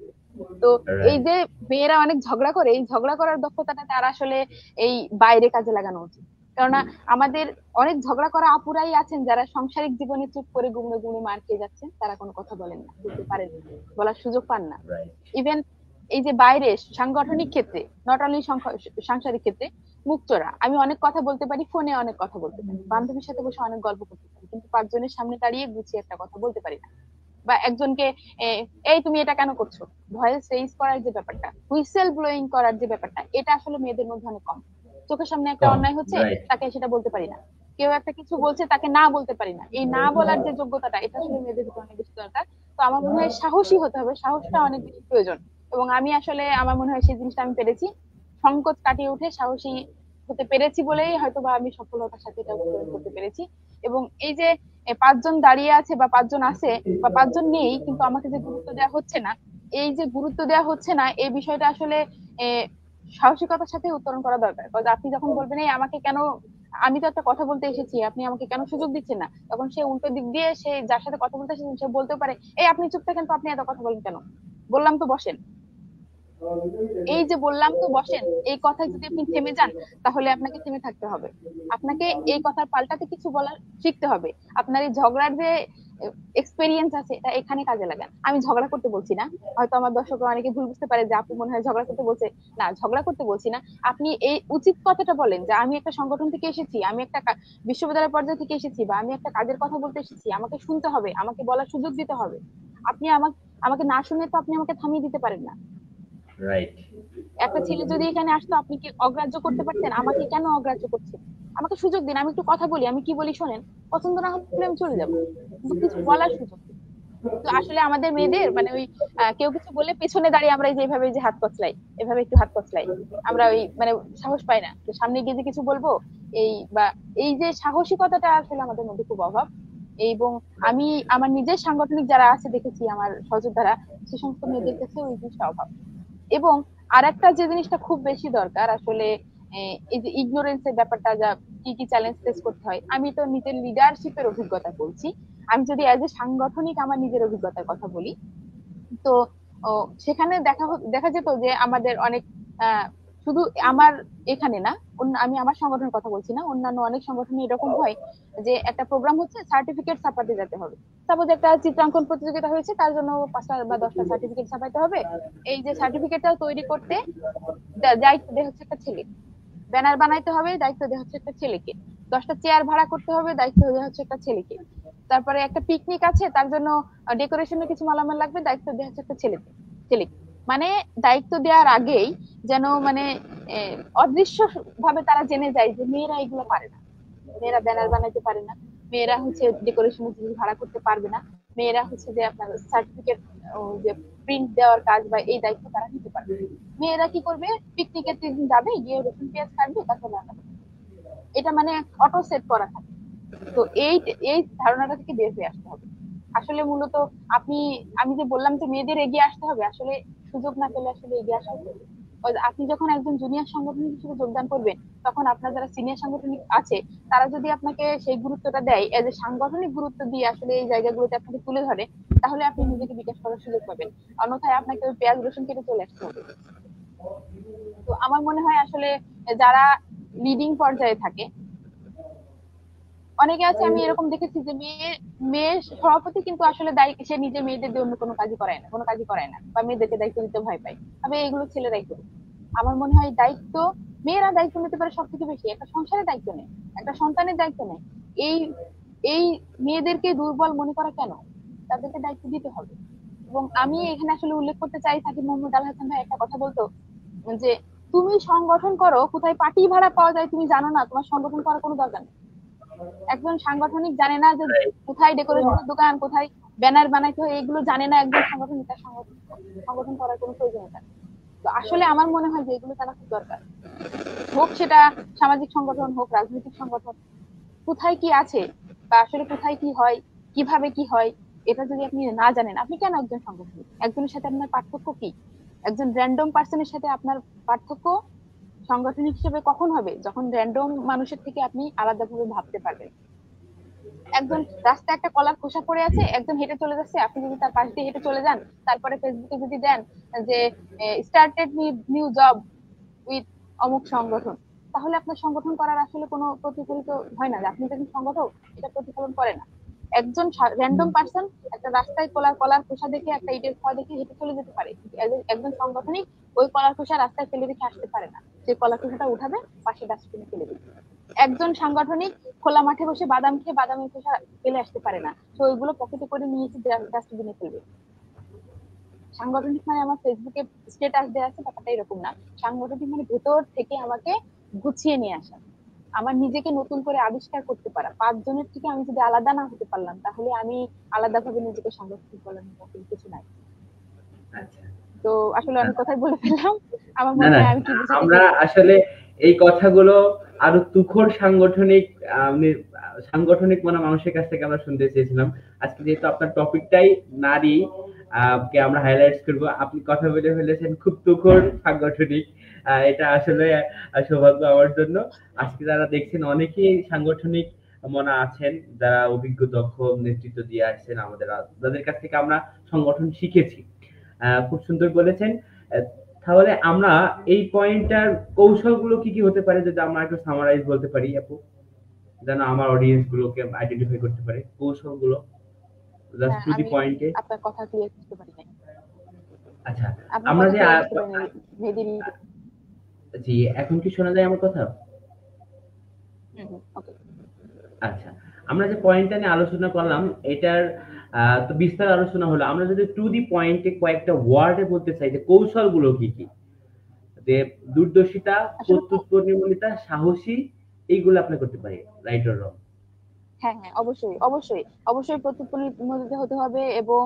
তো এই রাইট। যে মেয়েরা অনেক ঝগড়া করে, এই ঝগড়া করার দক্ষতাটা তার আসলে এই বাইরে কাজে লাগানো উচিত। কেননা আমাদের অনেক ঝগড়া করা আপুরাই আছেন যারা সাংসারিক জীবনে চুপ করে গুমড়ে গুমড়ে মার খেয়ে যাচ্ছেন, তারা কোনো কথা বলেন না, বলতে পারেন না, বলার সুযোগ পান না। রাইট। ইভেন এই যে বাইরে সাংগঠনিক ক্ষেত্রে, নট অনলি সাংসারিক ক্ষেত্রে, মুখ চোরা, আমি অনেক কথা বলতে পারি, ফোনে অনেক কথা বলতে পারি, বান্ধবীর সাথে বসে অনেক গল্প করতে পারি, কিন্তু 5 জনের সামনে দাঁড়িয়ে গুছিয়ে একটা কথা বলতে পারি না। বা একজনকে এই তুমি এটা কেন করছো, ভয়েস রেইজ করার যে ব্যাপারটা, হুইসেল ব্লোয়িং করার যে ব্যাপারটা, এটা আসলে মেয়েদের মধ্যে অনেক কম। চোখের সামনে একটা কম। অন্যায় হচ্ছে, রাইট। তাকে সেটা বলতে পারি না। কেউ একটা কিছু বলছে, তাকে না বলতে পারি না। এই না বলার যে যোগ্যতাটা, এটা আসলে মেয়েদের ভিতরে অনেক বেশি দরকার। তো আমার মনে হয় সাহসী হতে হবে, সাহসটা অনেক বেশি প্রয়োজন। এবং আমি আসলে আমার মনে হয় সেই জিনিসটা আমি পেরেছি, সংকোচ কাটিয়ে উঠে সাহসী হতে পেরেছি বলেই হয়তো বা আমি সফলতার সাথে এটা উত্তরণ করতে পেরেছি। এবং এই যে 5 জন দাঁড়িয়ে আছে বা 5 জন আছে বা 5 জন নেই, কিন্তু আমাকে যে গুরুত্ব দেওয়া হচ্ছে না, এই যে গুরুত্ব দেওয়া হচ্ছে না, এই বিষয়টা আসলে আহ, সাহসিকতার সাথে উত্তরণ করা দরকার। কারণ আপনি যখন বলবেন এই আমাকে কেন, আমি তো একটা কথা বলতে এসেছি, আপনি আমাকে কেন সুযোগ দিচ্ছেন না, তখন সে উল্টো দিক দিয়ে সে যার সাথে কথা বলতে এসেছেন সে বলতেও পারে, এই আপনি চুপ থাকেন তো, আপনি এত কথা বলেন কেন, বললাম তো বসেন। এই যে বললাম তো বসেন, এই কথায় যদি আপনি থেমে যান, তাহলে আপনাকে থেমে থাকতে হবে। আপনাকে এই কথার পাল্টাতে কিছু বলার শিখতে হবে। আপনার এই ঝগড়ার যে এক্সপেরিয়েন্স আছে, এটা এখানে কাজে লাগান। আমি ঝগড়া করতে বলছি না, হয়তো আমার দর্শকরা অনেকে ভুল বুঝতে পারে যে আপু মনে হয় ঝগড়া করতে বলছে। না, ঝগড়া করতে বলছি না। আপনি এই উচিত কথাটা বলেন যে আমি একটা সংগঠন থেকে এসেছি, আমি একটা বিশ্ববিদ্যালয় পর্যায়ে থেকে এসেছি, বা আমি একটা কাজের কথা বলতে এসেছি, আমাকে শুনতে হবে, আমাকে বলার সুযোগ দিতে হবে। আপনি আমাকে আমাকে না শুনে তো আপনি আমাকে থামিয়ে দিতে পারেন না। রাইট। একটা ছেলে যদি এখানে আসতো, আপনি কি অগ্রাহ্য করতে পারতেন? আমাকে কেন অগ্রাহ্য করছেন? আমাকে সুযোগ দিন, আমি একটু কথা বলি, আমি কি বলি শোনেন। পছন্দ না হলে আমি চলে যাবো, কিন্তু কিছু বলার সুযোগ দিন। তো আসলে আমাদের মেয়েদের মানে ওই কেউ কিছু বলে পেছনে দাঁড়িয়ে আমরা এই যে এইভাবে যে হাত কচলাই, এভাবে একটু হাত কচলাই, আমরা ওই মানে সাহস পাই না যে সামনে গিয়ে যে কিছু বলবো। এই বা এই যে সাহসিকতাটা আসলে আমাদের মধ্যে খুব অভাব। এবং আমি আমার নিজের সাংগঠনিক যারা আছে দেখেছি, আমার সহযোদ্ধারা, সে সমস্ত মেয়েদের কাছে ওই জিনিসটা অভাব। এবং আরেকটা যে জিনিসটা খুব বেশি দরকার আসলে, এই যে ইগনোরেন্স এর ব্যাপারটা, যা কি কি চ্যালেঞ্জ ফেস করতে হয়, আমি তো নিজের লিডারশিপের অভিজ্ঞতা বলছি। আমি যদি অ্যাজ এ সাংগঠনিক আমার নিজের অভিজ্ঞতার কথা বলি, তো ও, সেখানে দেখা যেত যে আমাদের অনেক শুধু আমার এখানে না, আমি আমার সংগঠনের কথা বলছি না, অন্যান্য অনেক সংগঠনে এরকম হয় যে একটা প্রোগ্রাম হচ্ছে, সার্টিফিকেট ছাপাতে যেতে হবে। সাপোজ একটা চিত্রাঙ্কন প্রতিযোগিতা হয়েছে, তার জন্য 5টা বা 10টা সার্টিফিকেট ছাপাইতে হবে। এই যে সার্টিফিকেটটা তৈরি করতে দায়িত্ব দেওয়া হচ্ছে একটা ছেলে, ব্যানার বানাইতে হবে, দায়িত্ব দেওয়া হচ্ছে একটা ছেলেকে, 10টা চেয়ার ভাড়া করতে হবে, দায়িত্ব দেওয়া হচ্ছে একটা ছেলেকে। তারপরে একটা পিকনিক আছে, তার জন্য ডেকোরেশনের কিছু মালামাল লাগবে, দায়িত্ব দেওয়া হচ্ছে একটা ছেলেকে। মানে দায়িত্ব দেওয়ার আগেই যেন মানে অদৃশ্য ভাবে তারা জেনে যায় যে মেয়েরা এগুলো পারে না, মেয়েরা ব্যানার বানাইতে পারে না, মেয়েরা হচ্ছে ডেকোরেশনের জিনিস ভাড়া করতে পারবে না, মেয়েরা হচ্ছে যে আপনার সার্টিফিকেট যে প্রিন্ট দেওয়ার কাজ বা এই দায়িত্ব তারা নিতে পারবে না। মেয়েরা কি করবে, পিকনিকের দিন যাবে, গিয়ে রসুন পেঁয়াজ কাটবে, তারপর রান্না করবে। এটা মানে অটো সেট করা থাকে। তো এই এই ধারণাটা থেকে বের হয়ে আসতে হবে। আসলে মূলত আপনি, আমি যে বললাম যে মেয়েদের এগিয়ে আসতে হবে, আসলে সুযোগ না পেলে আসলে এগিয়ে আসা হবে না। আপনি যখন একজন জুনিয়র সাংগঠনিক হিসেবে যোগদান করবেন, তখন আপনার যারা সিনিয়র সাংগঠনিক আছে, তারা যদি আপনাকে সেই গুরুত্বটা দেয়, এজ এ সাংগঠনিক গুরুত্ব দিয়ে আসলে এই জায়গাগুলোতে আপনাকে তুলে ধরে, তাহলে আপনি নিজেকে বিকাশ করার সুযোগ পাবেন। অন্যথায় আপনাকে ওই পেঁয়াজ রসুন কেটে চলে আসতে হবে। তো আমার মনে হয় আসলে যারা লিডিং পর্যায়ে থাকে, অনেকে আছে আমি এরকম দেখেছি যে মেয়ে মেয়ে সভাপতি কিন্তু আসলে দায়ী, সে নিজে মেয়েদের দিয়ে অন্য কোনো কাজই করায় না, বা মেয়েদেরকে দায়িত্ব দিতে ভয় পায়, তবে এগুলো ছেলেরাই করে। আমার মনে হয় দায়িত্ব, মেয়েরা দায়িত্ব নিতে পারে সব থেকে বেশি, একটা সংসারের দায়িত্ব নেয়, একটা সন্তানের দায়িত্ব নেয়। এই এই মেয়েদেরকে দুর্বল মনে করা কেন? তাদেরকে দায়িত্ব দিতে হবে। এবং আমি এখানে আসলে উল্লেখ করতে চাই, সাকিব মোহাম্মদ আল হাসান ভাই একটা কথা বলতো যে, তুমি সংগঠন করো, কোথায় পার্টি ভাড়া পাওয়া যায় তুমি জানো না, তোমার সংগঠন করার কোনো দরকার নেই। একজন সাংগঠনিক জানে না যে কোথায় ডেকোরেশনের দোকান, কোথায় ব্যানার বানাইতে হয়, এগুলো জানে না একজন সাংগঠনিক, তার সংগঠন করার কোনো প্রয়োজনীয়তা নেই। তো আসলে আমার মনে হয় যে এগুলো জানা খুব দরকার, হোক সেটা সামাজিক সংগঠন, হোক রাজনৈতিক সংগঠন, কোথায় কি আছে বা আসলে কোথায় কি হয়, কিভাবে কি হয়, এটা যদি আপনি না জানেন, আপনি কেন একজন সাংগঠনিক? একজনের সাথে আপনার পার্থক্য কি? একজন র্যান্ডম পার্সনের সাথে আপনার পার্থক্য সাংগঠনিক হিসেবে কখন হবে? যখন র্যান্ডম মানুষের থেকে আপনি আলাদাভাবে ভাবতে পারবেন। একজন রাস্তায় একটা কলার খোসা পড়ে আছে, একজন হেঁটে চলে যাচ্ছে, আপনি যদি তার পাশ দিয়ে হেঁটে চলে যান, তারপরে ফেসবুকে যদি দেন যে স্টার্টেড নিউ জব উইথ অমুক সংগঠন, তাহলে আপনার সংগঠন করার আসলে কোনো প্রতিফলিত হয় না, যে আপনি যখন সংগঠক এটা প্রতিফলন করে না। একজন র্যান্ডম পার্সন একটা রাস্তায় কলার কলার খোসা দেখে, একটা ইটের খোয়া দেখে হেঁটে চলে যেতে পারে, কিন্তু একজন সাংগঠনিক ওই কলার খোসা রাস্তায় ফেলে রেখে আসতে পারে না, সেই কলার খোসাটা উঠাবে, পাশে ডাস্টবিনে ফেলে দেবে। একজন সাংগঠনিক খোলা মাঠে বসে বাদাম খেয়ে বাদামের খোসা ফেলে আসতে পারে না, তো ওইগুলো পকেটে করে নিয়ে এসে ডাস্টবিনে ফেলবে। সাংগঠনিক মানে আমার ফেসবুকে স্ট্যাটাস দেওয়া আছে ব্যাপারটা এরকম না। সাংগঠনিক মানে ভেতর থেকে আমাকে গুছিয়ে নিয়ে আসা, আমার নিজেকে নতুন করে আবিষ্কার করতে পারা। 5 জনের থেকে আমি যদি আলাদা না হতে পারলাম, তাহলে আমি আলাদাভাবে নিজেকে সাংগঠনিক বলার মতো কিছু নাই। আচ্ছা। তো আসলে অনেক কথাই বলে ফেললাম, আমার না, মনে না। হয় আমি কি বোঝাতে আমরা চেয়েছি। আসলে এই কথাগুলো আরো তুখোড় সাংগঠনিক সাংগঠনিক মনা মানুষের কাছ থেকে আমরা শুনতে চেয়েছিলাম। আজকে যেহেতু আপনার টপিকটাই নারী, কে আমরা হাইলাইটস করব। আপনি কথা বলে ফেলেছেন খুব তুখোড় সাংগঠনিক। এটা আসলে সৌভাগ্য আমার জন্য। আজকে যারা দেখছেন অনেকেই সাংগঠনিক মনা আছেন, যারা অভিজ্ঞ দক্ষ নেতৃত্ব দিয়ে আসছেন আমাদের, যাদের কাছ থেকে আমরা সংগঠন শিখেছি। খুব সুন্দর বলেছেন। আহ, তাহলে আমরা এই পয়েন্টটার কৌশলগুলো কি কি হতে পারে, যদি আমরা একটু সামারাইজ বলতে পারি আপু, যেন আমার অডিয়েন্স গুলোকে আইডেন্টিফাই করতে পারে কৌশলগুলো, জাস্ট হ্যাঁ, টু দি আমি পয়েন্টে। আপনার কথা ক্লিয়ার করতে পারি নাই। আচ্ছা, আপনার আমরা কথা যে ক্লিয়ার করতে পারি নাই, মেহেদি। জি, এখন কি শোনা যায় আমার কথা? হুম, হুম, ওকে। আচ্ছা, আমরা যে পয়েন্টটা নিয়ে আলোচনা করলাম, এটার তো বিস্তার আলোচনা হলো। আমরা যদি টু দি পয়েন্টে কয়েকটা ওয়ার্ডে বলতে চাই যে কৌশলগুলো কি কি, যে দূরদর্শিতা, আসলে কর্তৃত্বনির্মূলতা, সাহসী, এইগুলো আপনি করতে পারি, রাইট অর রং? হ্যাঁ, হ্যাঁ, অবশ্যই, অবশ্যই, অবশ্যই প্রতিদ্বন্দ্বিতা হতে হবে, এবং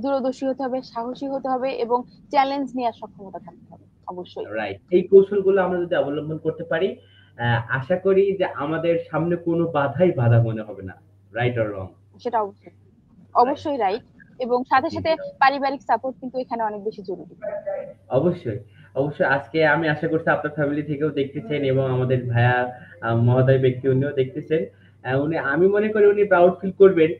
দূরদর্শী হতে হবে, সাহসী হতে হবে, এবং চ্যালেঞ্জ নেওয়ার সক্ষমতা থাকতে হবে, অবশ্যই। রাইট। এই কৌশলগুলো আমরা যদি অবলম্বন করতে পারি, আশা করি যে আমাদের সামনে কোনো বাধাই বাধা মনে হবে না। Right or wrong? সেটা অবশ্যই, রাইট। অবশ্যই রাইট। এবং সাথে জি, সাথে জি। পারিবারিক সাপোর্ট কিন্তু এখানে অনেক বেশি জরুরি। অবশ্যই, অবশ্যই। আজকে আমি আশা করছি আপনার ফ্যামিলি থেকেও দেখতেছেন এবং আমাদের ভাইয়া মহোদয় ব্যক্তি উনিও দেখতেছেন। উনি, আমি মনে করি উনি প্রাউড ফিল করবেন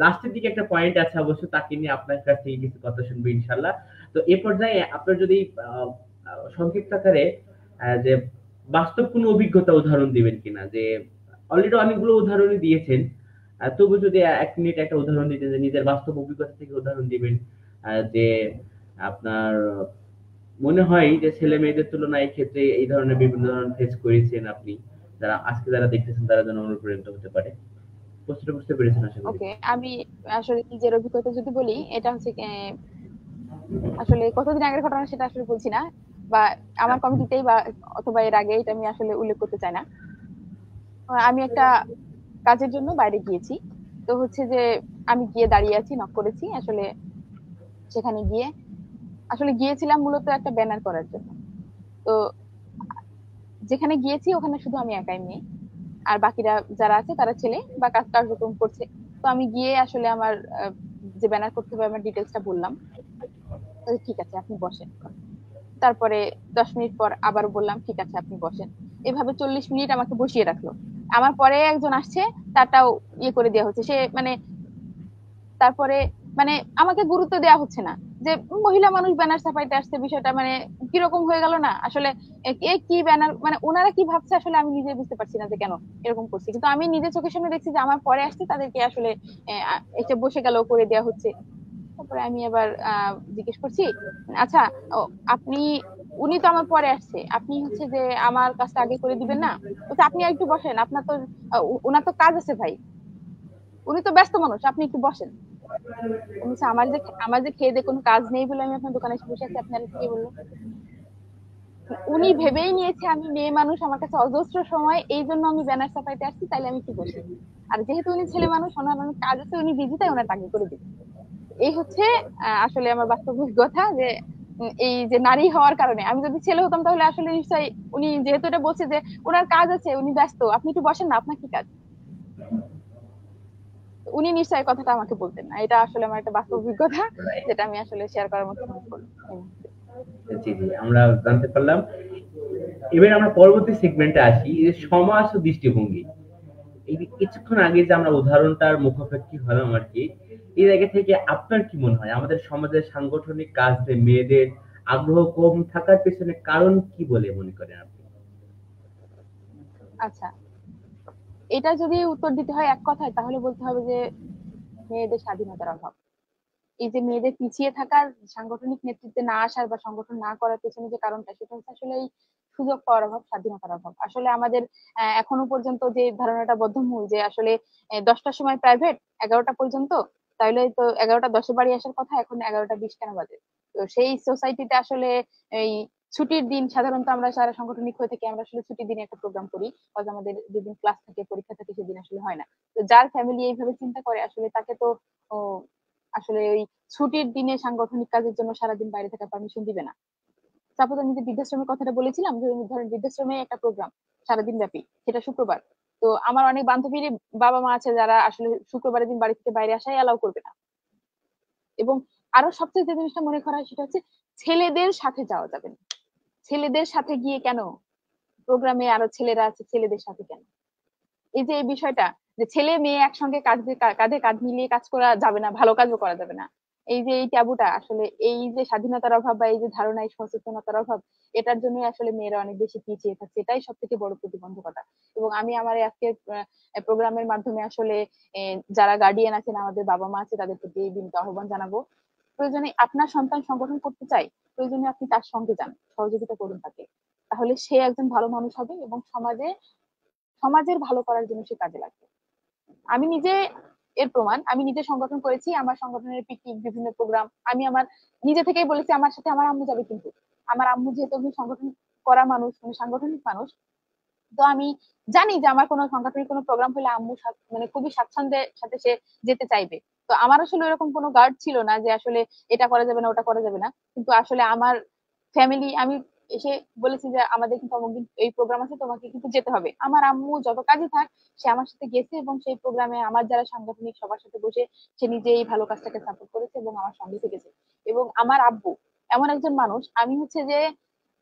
লাস্টের দিকে একটা পয়েন্ট আছে অবশ্য, তাকে নিয়ে আপনার কাছ থেকে কিছু কথা শুনবো ইনশাল্লাহ। তো এ পর্যায়ে আপনার যদি সংক্ষিপ্ত আকারে যে বাস্তব কোনো অভিজ্ঞতা উদাহরণ দিবেন কিনা, যে অলরেডি অনেকগুলো উদাহরণই দিয়েছেন, তবু যদি 1 মিনিট একটা উদাহরণ দিতেন, যে নিজের বাস্তব অভিজ্ঞতা থেকে উদাহরণ দিবেন, যে আপনার মনে হয় যে ছেলে মেয়েদের তুলনায় এই ক্ষেত্রে এই ধরনের বিভিন্ন ধরনের ফেস করেছেন আপনি, যারা আজকে যারা দেখতেছেন তারা যেন অনুপ্রাণিত হতে পারে। প্রশ্নটা বুঝতে পেরেছেন আশা করি। ওকে, আমি আসলে নিজের অভিজ্ঞতা যদি বলি, এটা হচ্ছে আসলে কতদিন আগের ঘটনা সেটা আসলে বলছি না, বা আমার কমিটিতেই বা অথবা এর আগে, এটা আমি আসলে উল্লেখ করতে চাই না। আমি একটা কাজের জন্য বাইরে গিয়েছি। তো হচ্ছে যে আমি গিয়ে দাঁড়িয়ে আছি, নক করেছি আসলে। সেখানে গিয়ে আসলে গিয়েছিলাম মূলত একটা ব্যানার করার জন্য। তো যেখানে গিয়েছি ওখানে শুধু আমি একাই মেয়ে, আর বাকিরা যারা আছে তারা ছেলে বা কাজ কার্যক্রম করছে। তো আমি গিয়ে আসলে আমার যে ব্যানার করতে হবে আমার ডিটেলসটা বললাম। তো ঠিক আছে আপনি বসেন। তারপরে 10 মিনিট পর আবার বললাম ঠিক আছে আপনি বসেন। এভাবে 40 মিনিট আমাকে বসিয়ে রাখলো। আমার পরে একজন আসছে, তারটাও ইয়ে করে দেওয়া হচ্ছে। সে মানে তারপরে মানে আমাকে গুরুত্ব দেওয়া হচ্ছে না, যে মহিলা মানুষ ব্যানার ছাপাইতে আসছে, বিষয়টা মানে কিরকম হয়ে গেল না আসলে। কি ব্যানার, মানে ওনারা কি ভাবছে আসলে আমি নিজে বুঝতে পারছি না যে কেন এরকম করছি। কিন্তু আমি নিজে চোখের সামনে দেখছি যে আমার পরে আসছে তাদেরকে আসলে এসে বসে গেল করে দেওয়া হচ্ছে। তারপরে আমি এবার জিজ্ঞেস করছি, আচ্ছা, ও, আপনি, উনি তো আমার পরে আসছে, আপনি হচ্ছে যে আমার কাজটা আগে করে দিবেন না? বলছে আপনি আর একটু বসেন, আপনার তো ওনার তো কাজ আছে ভাই, উনি তো ব্যস্ত মানুষ, আপনি একটু বসেন। উনি বলছে, আমার যে খেয়ে দিয়ে কোনো কাজ নেই বলে আমি আপনার দোকানে এসে বসে আছি, আপনার কে বললো? উনি ভেবেই নিয়েছে আমি মেয়ে মানুষ, আমার কাছে অজস্র সময়, এই জন্য আমি ব্যানার ছাপাইতে আসছি, তাইলে আমি একটু বসি। আর যেহেতু উনি ছেলে মানুষ, ওনার অনেক কাজ আছে, উনি বিজি, তাই ওনার টাকা করে দিবে। এই হচ্ছে আসলে আমার বাস্তব অভিজ্ঞতা, যে এই যে নারী হওয়ার কারণে, আমি যদি ছেলে হতাম তাহলে আসলে নিশ্চয়ই, উনি যেহেতু এটা বলছে যে ওনার কাজ আছে, উনি ব্যস্ত, আপনি একটু বসেন না, আপনার কি কাজ, উনি নিশ্চয়ই কথাটা আমাকে বলতেন না। এটা আসলে আমার একটা বাস্তব অভিজ্ঞতা, যেটা আমি আসলে শেয়ার করার মতো মনে করলাম এই মুহূর্তে। জি, জি, আমরা জানতে পারলাম। এবার আমরা পরবর্তী সেগমেন্টে আসি, যে সমাজ ও দৃষ্টিভঙ্গি। এই যে কিছুক্ষণ আগে যে আমরা উদাহরণটার মুখাপেক্ষী হলাম আর কি, এই জায়গা থেকে আপনার কি মনে হয় আমাদের সমাজের সাংগঠনিক কাজে মেয়েদের আগ্রহ কম থাকার পেছনে কারণ কি বলে মনে করেন আপনি? আচ্ছা, এটা যদি উত্তর দিতে হয় এক কথায়, তাহলে বলতে হবে যে মেয়েদের স্বাধীনতার অভাব। এই যে মেয়েদের পিছিয়ে থাকার, সাংগঠনিক নেতৃত্বে না আসার বা সংগঠন না করার পেছনে যে কারণটা, সেটা হচ্ছে আসলে এই সুযোগ পাওয়ার অভাব, স্বাধীনতার অভাব। আসলে আমাদের এখনো পর্যন্ত যে ধারণাটা বদ্ধমূল, যে আসলে 10টার সময় প্রাইভেট, 11টা পর্যন্ত, তাহলে তো 11টা 10-এ বাড়ি আসার কথা, এখন 11টা 20 কেন বাজে? তো সেই সোসাইটিতে আসলে এই ছুটির দিন, সাধারণত আমরা যারা সাংগঠনিক হয়ে থাকি, আমরা আসলে ছুটির দিনে একটা প্রোগ্রাম করি, কারণ আমাদের যেদিন ক্লাস থাকে, পরীক্ষা থাকে, সেদিন আসলে হয় না। তো যার ফ্যামিলি এইভাবে চিন্তা করে, আসলে তাকে তো ও, আসলে ওই ছুটির দিনে সাংগঠনিক কাজের জন্য সারাদিন বাইরে থাকার পারমিশন দিবে না। সাপোজ আমি যে বৃদ্ধাশ্রমের কথাটা বলেছিলাম, যে ধরেন বৃদ্ধাশ্রমে একটা প্রোগ্রাম সারাদিন ব্যাপী, সেটা শুক্রবার। তো আমার অনেক বান্ধবীর বাবা মা আছে যারা আসলে শুক্রবারের দিন বাড়ি থেকে বাইরে আসাই অ্যালাউ করবে না। এবং আরো সবচেয়ে যে জিনিসটা মনে করা হয় সেটা হচ্ছে, ছেলেদের সাথে যাওয়া যাবে না। ছেলেদের সাথে গিয়ে কেন, প্রোগ্রামে আরো ছেলেরা আছে, ছেলেদের সাথে কেন? এই যে এই বিষয়টা, যে ছেলে মেয়ে একসঙ্গে কাঁধে কাঁধে কাঁধ মিলিয়ে কাজ করা যাবে না, ভালো কাজও করা যাবে না, এই যে এই ট্যাবুটা, আসলে এই যে স্বাধীনতার অভাব বা এই যে ধারণা, এই সচেতনতার অভাব, এটার জন্য আসলে মেয়েরা অনেক বেশি পিছিয়ে থাকছে। এটাই সব থেকে বড় প্রতিবন্ধকতা। এবং আমি আমার আজকে প্রোগ্রামের মাধ্যমে আসলে যারা গার্ডিয়ান আছেন, আমাদের বাবা মা আছে, তাদের প্রতি এই দিনটা আহ্বান জানাবো, প্রয়োজনে আপনার সন্তান সংগঠন করতে চাই, প্রয়োজনে আপনি তার সঙ্গে যান, সহযোগিতা করুন তাকে। তাহলে সে একজন ভালো মানুষ হবে এবং সমাজের ভালো করার জন্য সে কাজে লাগবে। আমি নিজে এর প্রমাণ, আমি নিজে সংগঠন করেছি, আমার সংগঠনের পিকনিক, বিভিন্ন প্রোগ্রাম, আমি আমার নিজে থেকেই বলেছি আমার সাথে আমার আম্মু যাবে। কিন্তু আমার আম্মু যেহেতু একজন সংগঠন করা মানুষ, মানে সাংগঠনিক মানুষ, তো আমি জানি যে আমার কোনো সাংগঠনিক কোনো প্রোগ্রাম হলে আম্মু মানে খুবই স্বাচ্ছন্দ্যের সাথে সে যেতে চাইবে। তো আমার আসলে এরকম কোনো গার্ড ছিল না যে আসলে এটা করা যাবে না, ওটা করা যাবে না। কিন্তু আসলে আমার ফ্যামিলি, আমি এসে বলেছি যে আমাদের কিন্তু অমুক দিন এই প্রোগ্রাম আছে, তোমাকে কিন্তু যেতে হবে। আমার আম্মু যত কাজে থাক, সে আমার সাথে গেছে এবং সেই প্রোগ্রামে আমার যারা সাংগঠনিক সবার সাথে বসে সে নিজে এই ভালো কাজটাকে সাপোর্ট করেছে এবং আমার সঙ্গে থেকেছে। এবং আমার আব্বু এমন একজন মানুষ, আমি হচ্ছে যে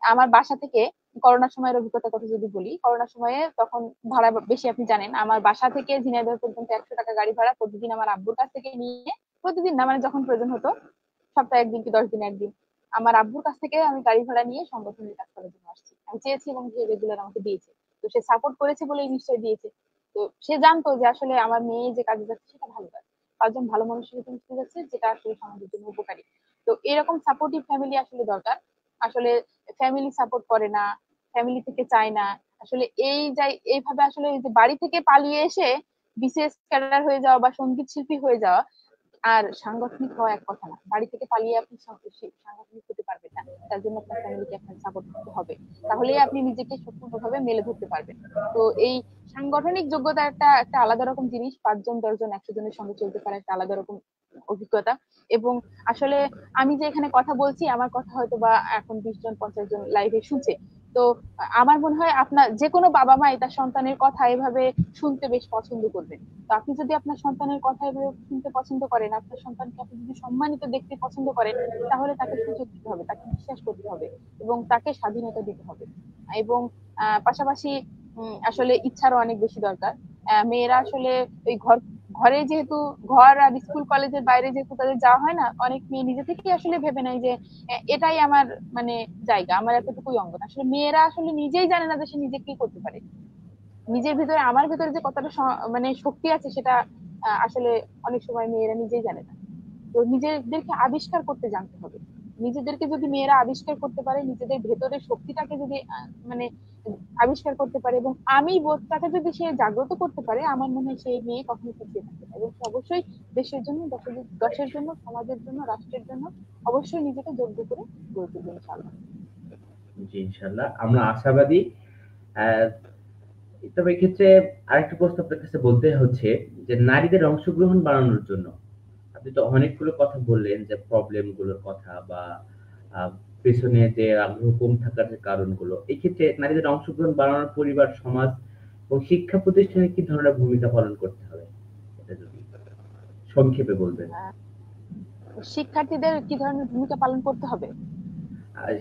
আমার বাসা থেকে করোনার সময়ের অভিজ্ঞতার কথা যদি বলি, করোনার সময়ে তখন ভাড়া বেশি, আপনি জানেন। আমার বাসা থেকে ঝিনাইদহ পর্যন্ত 100 টাকা গাড়ি ভাড়া প্রতিদিন আমার আব্বুর কাছ থেকে নিয়ে, প্রতিদিন না মানে যখন প্রয়োজন হতো, সপ্তাহে একদিন কি 10 দিনে একদিন, আমার আব্বুর কাছ থেকে আমি গাড়ি ভাড়া নিয়ে সংগঠনের কাজ করার জন্য আসছি। আমি চেয়েছি এবং সে রেগুলার আমাকে দিয়েছে। তো সে সাপোর্ট করেছে বলেই নিশ্চয়ই দিয়েছে। তো সে জানতো যে আসলে আমার মেয়ে যে কাজে যাচ্ছে সেটা ভালো কাজ, পাঁচজন ভালো মানুষের সাথে মিশতে যাচ্ছে, যেটা আসলে সমাজের জন্য উপকারী। তো এরকম সাপোর্টিভ ফ্যামিলি আসলে দরকার। আসলে ফ্যামিলি সাপোর্ট করে না, ফ্যামিলি থেকে চায় না। আসলে এইভাবে আসলে এই যে বাড়ি থেকে পালিয়ে এসে বিসিএস ক্যাডার হয়ে যাওয়া বা সঙ্গীত শিল্পী হয়ে যাওয়া আর সাংগঠনিক হওয়া এক কথা না। বাড়ি থেকে পালিয়ে আপনি সাংগঠনিক হতে পারবেন না। তার জন্য আপনার ফ্যামিলিকে আপনার সাপোর্ট করতে হবে। তাহলেই আপনি নিজেকে সম্পূর্ণভাবে মেলে ধরতে পারবেন। তো এই সাংগঠনিক যোগ্যতা একটা একটা আলাদা রকম জিনিস। 5 জন 10 জন 100 জনের সঙ্গে চলতে পারা একটা আলাদা রকম অভিজ্ঞতা। এবং আসলে আমি যে এখানে কথা বলছি, আমার কথা হয়তো বা এখন 20 জন 50 জন লাইভে শুনছে। তো আমার মনে হয় আপনার যে কোনো বাবা মাই তার সন্তানের কথা এভাবে শুনতে বেশ পছন্দ করবেন। তো আপনি যদি আপনার সন্তানের কথা এভাবে শুনতে পছন্দ করেন, আপনার সন্তানকে আপনি যদি সম্মানিত দেখতে পছন্দ করেন, তাহলে তাকে সুযোগ দিতে হবে, তাকে বিশ্বাস করতে হবে এবং তাকে স্বাধীনতা দিতে হবে। এবং পাশাপাশি আসলে ইচ্ছারও অনেক বেশি দরকার। মেয়েরা আসলে ওই ঘরে যেহেতু ঘর আর স্কুল কলেজের বাইরে যেহেতু তাদের যাওয়া হয় না, অনেক মেয়ে নিজে থেকেই আসলে ভেবে নেয় যে এটাই আমার মানে জায়গা, আমার এতটুকুই অঙ্গন। আসলে মেয়েরা আসলে নিজেই জানে না যে সে নিজে কি করতে পারে। নিজের ভিতরে, আমার ভিতরে যে কতটা মানে শক্তি আছে সেটা আসলে অনেক সময় মেয়েরা নিজেই জানে না। তো নিজেদেরকে আবিষ্কার করতে জানতে হবে। নিজেদেরকে যদি মেয়েরা আবিষ্কার করতে পারে, নিজেদের ভেতরের শক্তিটাকে যদি মানে আবিষ্কার করতে পারে এবং আমি বোধটাকে যদি সে জাগ্রত করতে পারে, আমার মনে হয় সেই মেয়ে কখনো পিছিয়ে থাকবে না এবং সে অবশ্যই দেশের জন্য, দশের জন্য, সমাজের জন্য, রাষ্ট্রের জন্য অবশ্যই নিজেকে যোগ্য করে গড়ে তুলবে ইনশাআল্লাহ। জি, ইনশাল্লাহ আমরা আশাবাদী। আহ, তবে এক্ষেত্রে আরেকটা প্রশ্ন আপনার কাছে বলতে হচ্ছে যে নারীদের অংশগ্রহণ বাড়ানোর জন্য আপনি তো অনেকগুলো কথা বললেন, যে প্রবলেম গুলোর কথা বা আহ, পেছনে যে আগ্রহ কম থাকার যে কারণগুলো, এই ক্ষেত্রে নারীদের অংশগ্রহণ বাড়ানোর পরিবার, সমাজ এবং শিক্ষা প্রতিষ্ঠানে কি ধরনের ভূমিকা পালন করতে হবে, এটা যদি সংক্ষেপে বলবেন। আহ, শিক্ষার্থীদের কি ধরনের ভূমিকা পালন করতে হবে? আর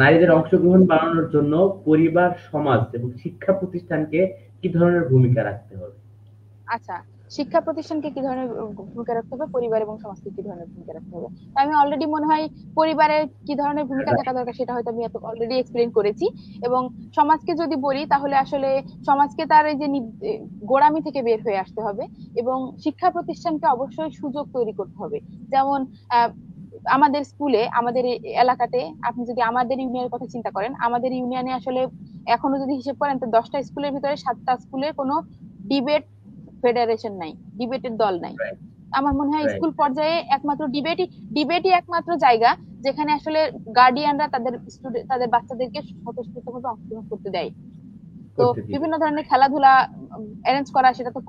নারীদের অংশগ্রহণ বাড়ানোর জন্য পরিবার, সমাজ এবং শিক্ষা প্রতিষ্ঠানকে কি ধরনের ভূমিকা রাখতে হবে? আচ্ছা, শিক্ষা প্রতিষ্ঠানকে কি ধরনের ভূমিকা রাখতে হবে, পরিবার এবং সমাজকে কি ধরনের ভূমিকা রাখতে হবে? তো আমি অলরেডি মনে হয় পরিবারের কি ধরনের ভূমিকা থাকা দরকার সেটা হয়তো আমি অলরেডি এক্সপ্লেন করেছি। এবং সমাজকে যদি বলি তাহলে আসলে সমাজকে তার এই যে গোড়ামি থেকে বের হয়ে আসতে হবে এবং শিক্ষা প্রতিষ্ঠানকে অবশ্যই সুযোগ তৈরি করতে হবে। যেমন আহ আমাদের স্কুলে, আমাদের এই এলাকাতে, আপনি যদি আমাদের ইউনিয়নের কথা চিন্তা করেন, আমাদের ইউনিয়নে আসলে এখনো যদি হিসেব করেন তো 10টা স্কুলের ভিতরে 7টা স্কুলে কোনো ডিবেট ফেডারেশন নাই, ডিবেটের দল নাই। রাইট, আমার মনে হয় রাইট। স্কুল পর্যায়ে একমাত্র ডিবেটই একমাত্র জায়গা যেখানে আসলে গার্ডিয়ানরা তাদের স্টুডেন্ট, তাদের বাচ্চাদেরকে স্বতঃস্ফূর্তভাবে অংশগ্রহণ করতে দেয়। তো করতে দিবে। বিভিন্ন ধরনের খেলাধুলা অ্যারেঞ্জ করা সেটা তো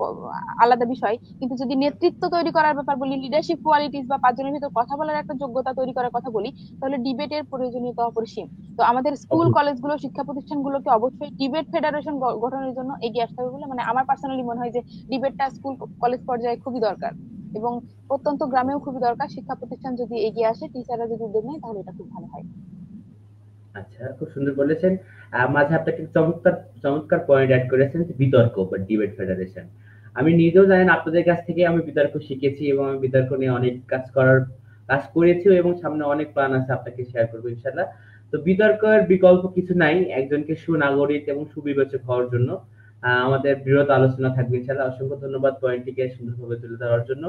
আলাদা বিষয়, কিন্তু যদি নেতৃত্ব তৈরি করার ব্যাপার বলি, লিডারশিপ কোয়ালিটিস বা 5 জনের ভিতর কথা বলার একটা যোগ্যতা তৈরি করার কথা বলি, তাহলে ডিবেটের প্রয়োজনীয়তা অপরিসীম। তো আমাদের স্কুল অবশ্যই। কলেজগুলো, শিক্ষা প্রতিষ্ঠানগুলোকে অবশ্যই ডিবেট ফেডারেশন গঠনের জন্য এগিয়ে আসতে হবে বলে মানে আমার পার্সোনালি মনে হয় যে ডিবেটটা স্কুল কলেজ পর্যায়ে খুবই দরকার এবং প্রত্যন্ত গ্রামেও খুবই দরকার। শিক্ষা প্রতিষ্ঠান যদি এগিয়ে আসে, টিচাররা যদি উদ্যোগ নেয়, তাহলে এটা খুব ভালো হয়। আচ্ছা, খুব সুন্দর বলেছেন। মাঝে আপনি একটা চমৎকার চমৎকার পয়েন্ট এড করেছেন, যে বিতর্ক বা ডিবেট ফেডারেশন। আমি নিজেও জানেন আপনাদের কাছ থেকে আমি বিতর্ক শিখেছি এবং আমি বিতর্ক নিয়ে অনেক কাজ করেছিও এবং সামনে অনেক প্ল্যান আছে, আপনাকে শেয়ার করবো ইনশাল্লাহ। তো বিতর্কের বিকল্প কিছু নাই একজনকে সুনাগরিক এবং সুবিবেচক হওয়ার জন্য। আমাদের বৃহৎ আলোচনা থাকবে ইনশাল্লাহ। অসংখ্য ধন্যবাদ পয়েন্টটিকে সুন্দরভাবে তুলে ধরার জন্য।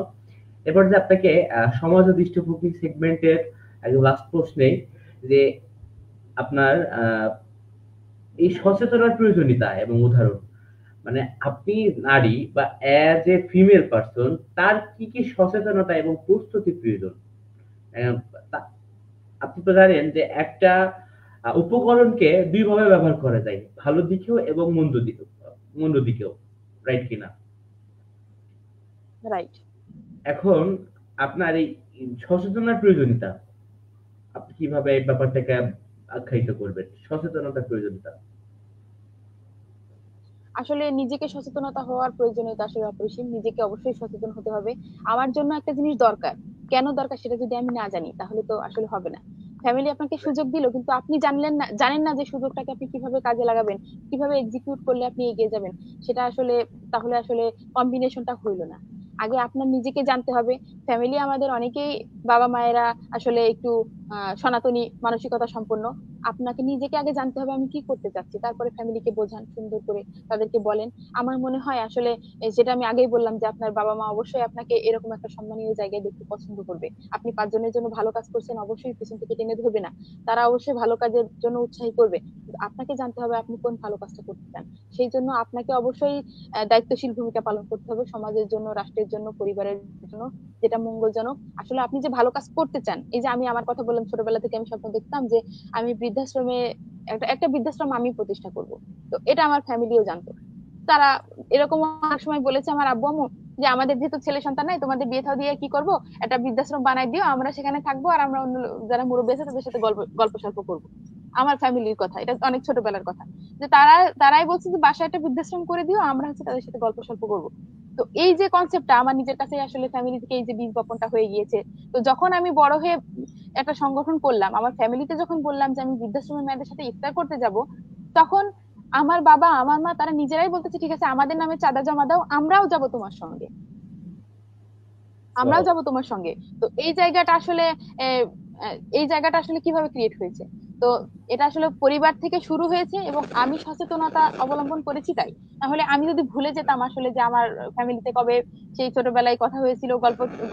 এরপর যে আপনাকে সমাজ ও দৃষ্টিভঙ্গি সেগমেন্টের একদম লাস্ট প্রশ্নে, যে আপনার এই সচেতনার প্রয়োজনীয়তা এবং উদাহরণ, মানে আপনি নারী বা অ্যাজ এ ফিমেল পারসন, তার কি কি সচেতনতা এবং প্রস্তুতি প্রয়োজন? আহ, তা- আপনি তো জানেন যে একটা উপকরণকে দুই ভাবে ব্যবহার করা যায়, ভালো দিকেও এবং মন্দ দিকেও, রাইট কিনা? রাইট। এখন আপনার এই সচেতনার প্রয়োজনীয়তা, আপনি কিভাবে এই ব্যাপারটাকে আখ্যায়িত করবেন, সচেতনতার প্রয়োজনীয়তা? আসলে নিজেকে সচেতনতা হওয়ার প্রয়োজনীয়তা আসলে অপরিসীম। নিজেকে অবশ্যই সচেতন হতে হবে। আমার জন্য একটা জিনিস দরকার, কেন দরকার সেটা যদি আমি না জানি তাহলে তো আসলে হবে না। ফ্যামিলি আপনাকে সুযোগ দিল, কিন্তু আপনি জানেন না যে সুযোগটাকে আপনি কিভাবে কাজে লাগাবেন, কিভাবে এক্সিকিউট করলে আপনি এগিয়ে যাবেন। সেটা আসলে তাহলে আসলে কম্বিনেশনটা হইলো না। আগে আপনার নিজেকে জানতে হবে। ফ্যামিলি আমাদের অনেকেই বাবা মায়েরা আসলে একটু সনাতনী মানসিকতা সম্পন্ন। আপনাকে নিজেকে আগে জানতে হবে আমি কি করতে চাচ্ছি, তারপরে ফ্যামিলিকে বোঝান সুন্দর করে, তাদেরকে বলেন। আমার মনে হয় আসলে যেটা আমি আগেই বললাম যে আপনার বাবা মা অবশ্যই আপনাকে এরকম একটা সম্মানীয় জায়গায় দেখতে পছন্দ করবে। আপনি 5 জনের জন্য ভালো কাজ করছেন, অবশ্যই পিছন থেকে টেনে ধরবে না। তারা অবশ্যই ভালো কাজের জন্য উৎসাহী করবে, কিন্তু আপনাকে জানতে হবে আপনি কোন ভালো কাজটা করতে চান। সেই জন্য আপনাকে অবশ্যই দায়িত্বশীল ভূমিকা পালন করতে হবে সমাজের জন্য, রাষ্ট্রের জন্য, পরিবারের জন্য, যেটা মঙ্গলজনক। আসলে আপনি যে ভালো কাজ করতে চান, এই যে আমি আমার কথা বললাম, ছোটবেলা থেকে আমি স্বপ্ন দেখতাম যে আমি বৃদ্ধাশ্রমে একটা একটা বৃদ্ধাশ্রম আমি প্রতিষ্ঠা করব। তো এটা আমার ফ্যামিলিও জানতো। তারা এরকম অনেক সময় বলেছে আমার আব্বু আম্মু যে আমাদের যেহেতু ছেলে সন্তান নাই, তোমাদের বিয়ে থাও দিয়ে কি করব, একটা বৃদ্ধাশ্রম বানাই দিও, আমরা সেখানে থাকবো, আর আমরা অন্য যারা মুরব্বী আছে তাদের সাথে গল্প গল্প সল্প করবো। আমার ফ্যামিলির কথা, এটা অনেক ছোটবেলার কথা, যে তারাই বলছে যে বাসায় একটা বৃদ্ধাশ্রম করে দিও, আমরা হচ্ছে তাদের সাথে গল্প সল্প করবো। তো এই যে কনসেপ্টটা আমার নিজের কাছে আসলে ফ্যামিলি থেকে এই যে বীজ বপনটা হয়ে গিয়েছে। তো যখন আমি বড় হয়ে একটা সংগঠন করলাম, আমার ফ্যামিলিতে যখন বললাম যে আমি বৃদ্ধাশ্রমের মেয়েদের সাথে ইফতার করতে যাব, তখন আমার বাবা আমার মা তারা নিজেরাই বলতেছে ঠিক আছে আমাদের নামে চাঁদা জমা দাও, আমরাও যাব তোমার সঙ্গে, আমরাও ওয়াও। যাব তোমার সঙ্গে। তো এই জায়গাটা আসলে আহ, এই জায়গাটা আসলে কিভাবে ক্রিয়েট হয়েছে? তো এটা আসলে পরিবার থেকে শুরু হয়েছে এবং আমি সচেতনতা অবলম্বন করেছি তাই। তাহলে আমি যদি ভুলে যেতাম আসলে যে আমার ফ্যামিলিতে কবে সেই ছোটবেলায় কথা হয়েছিল,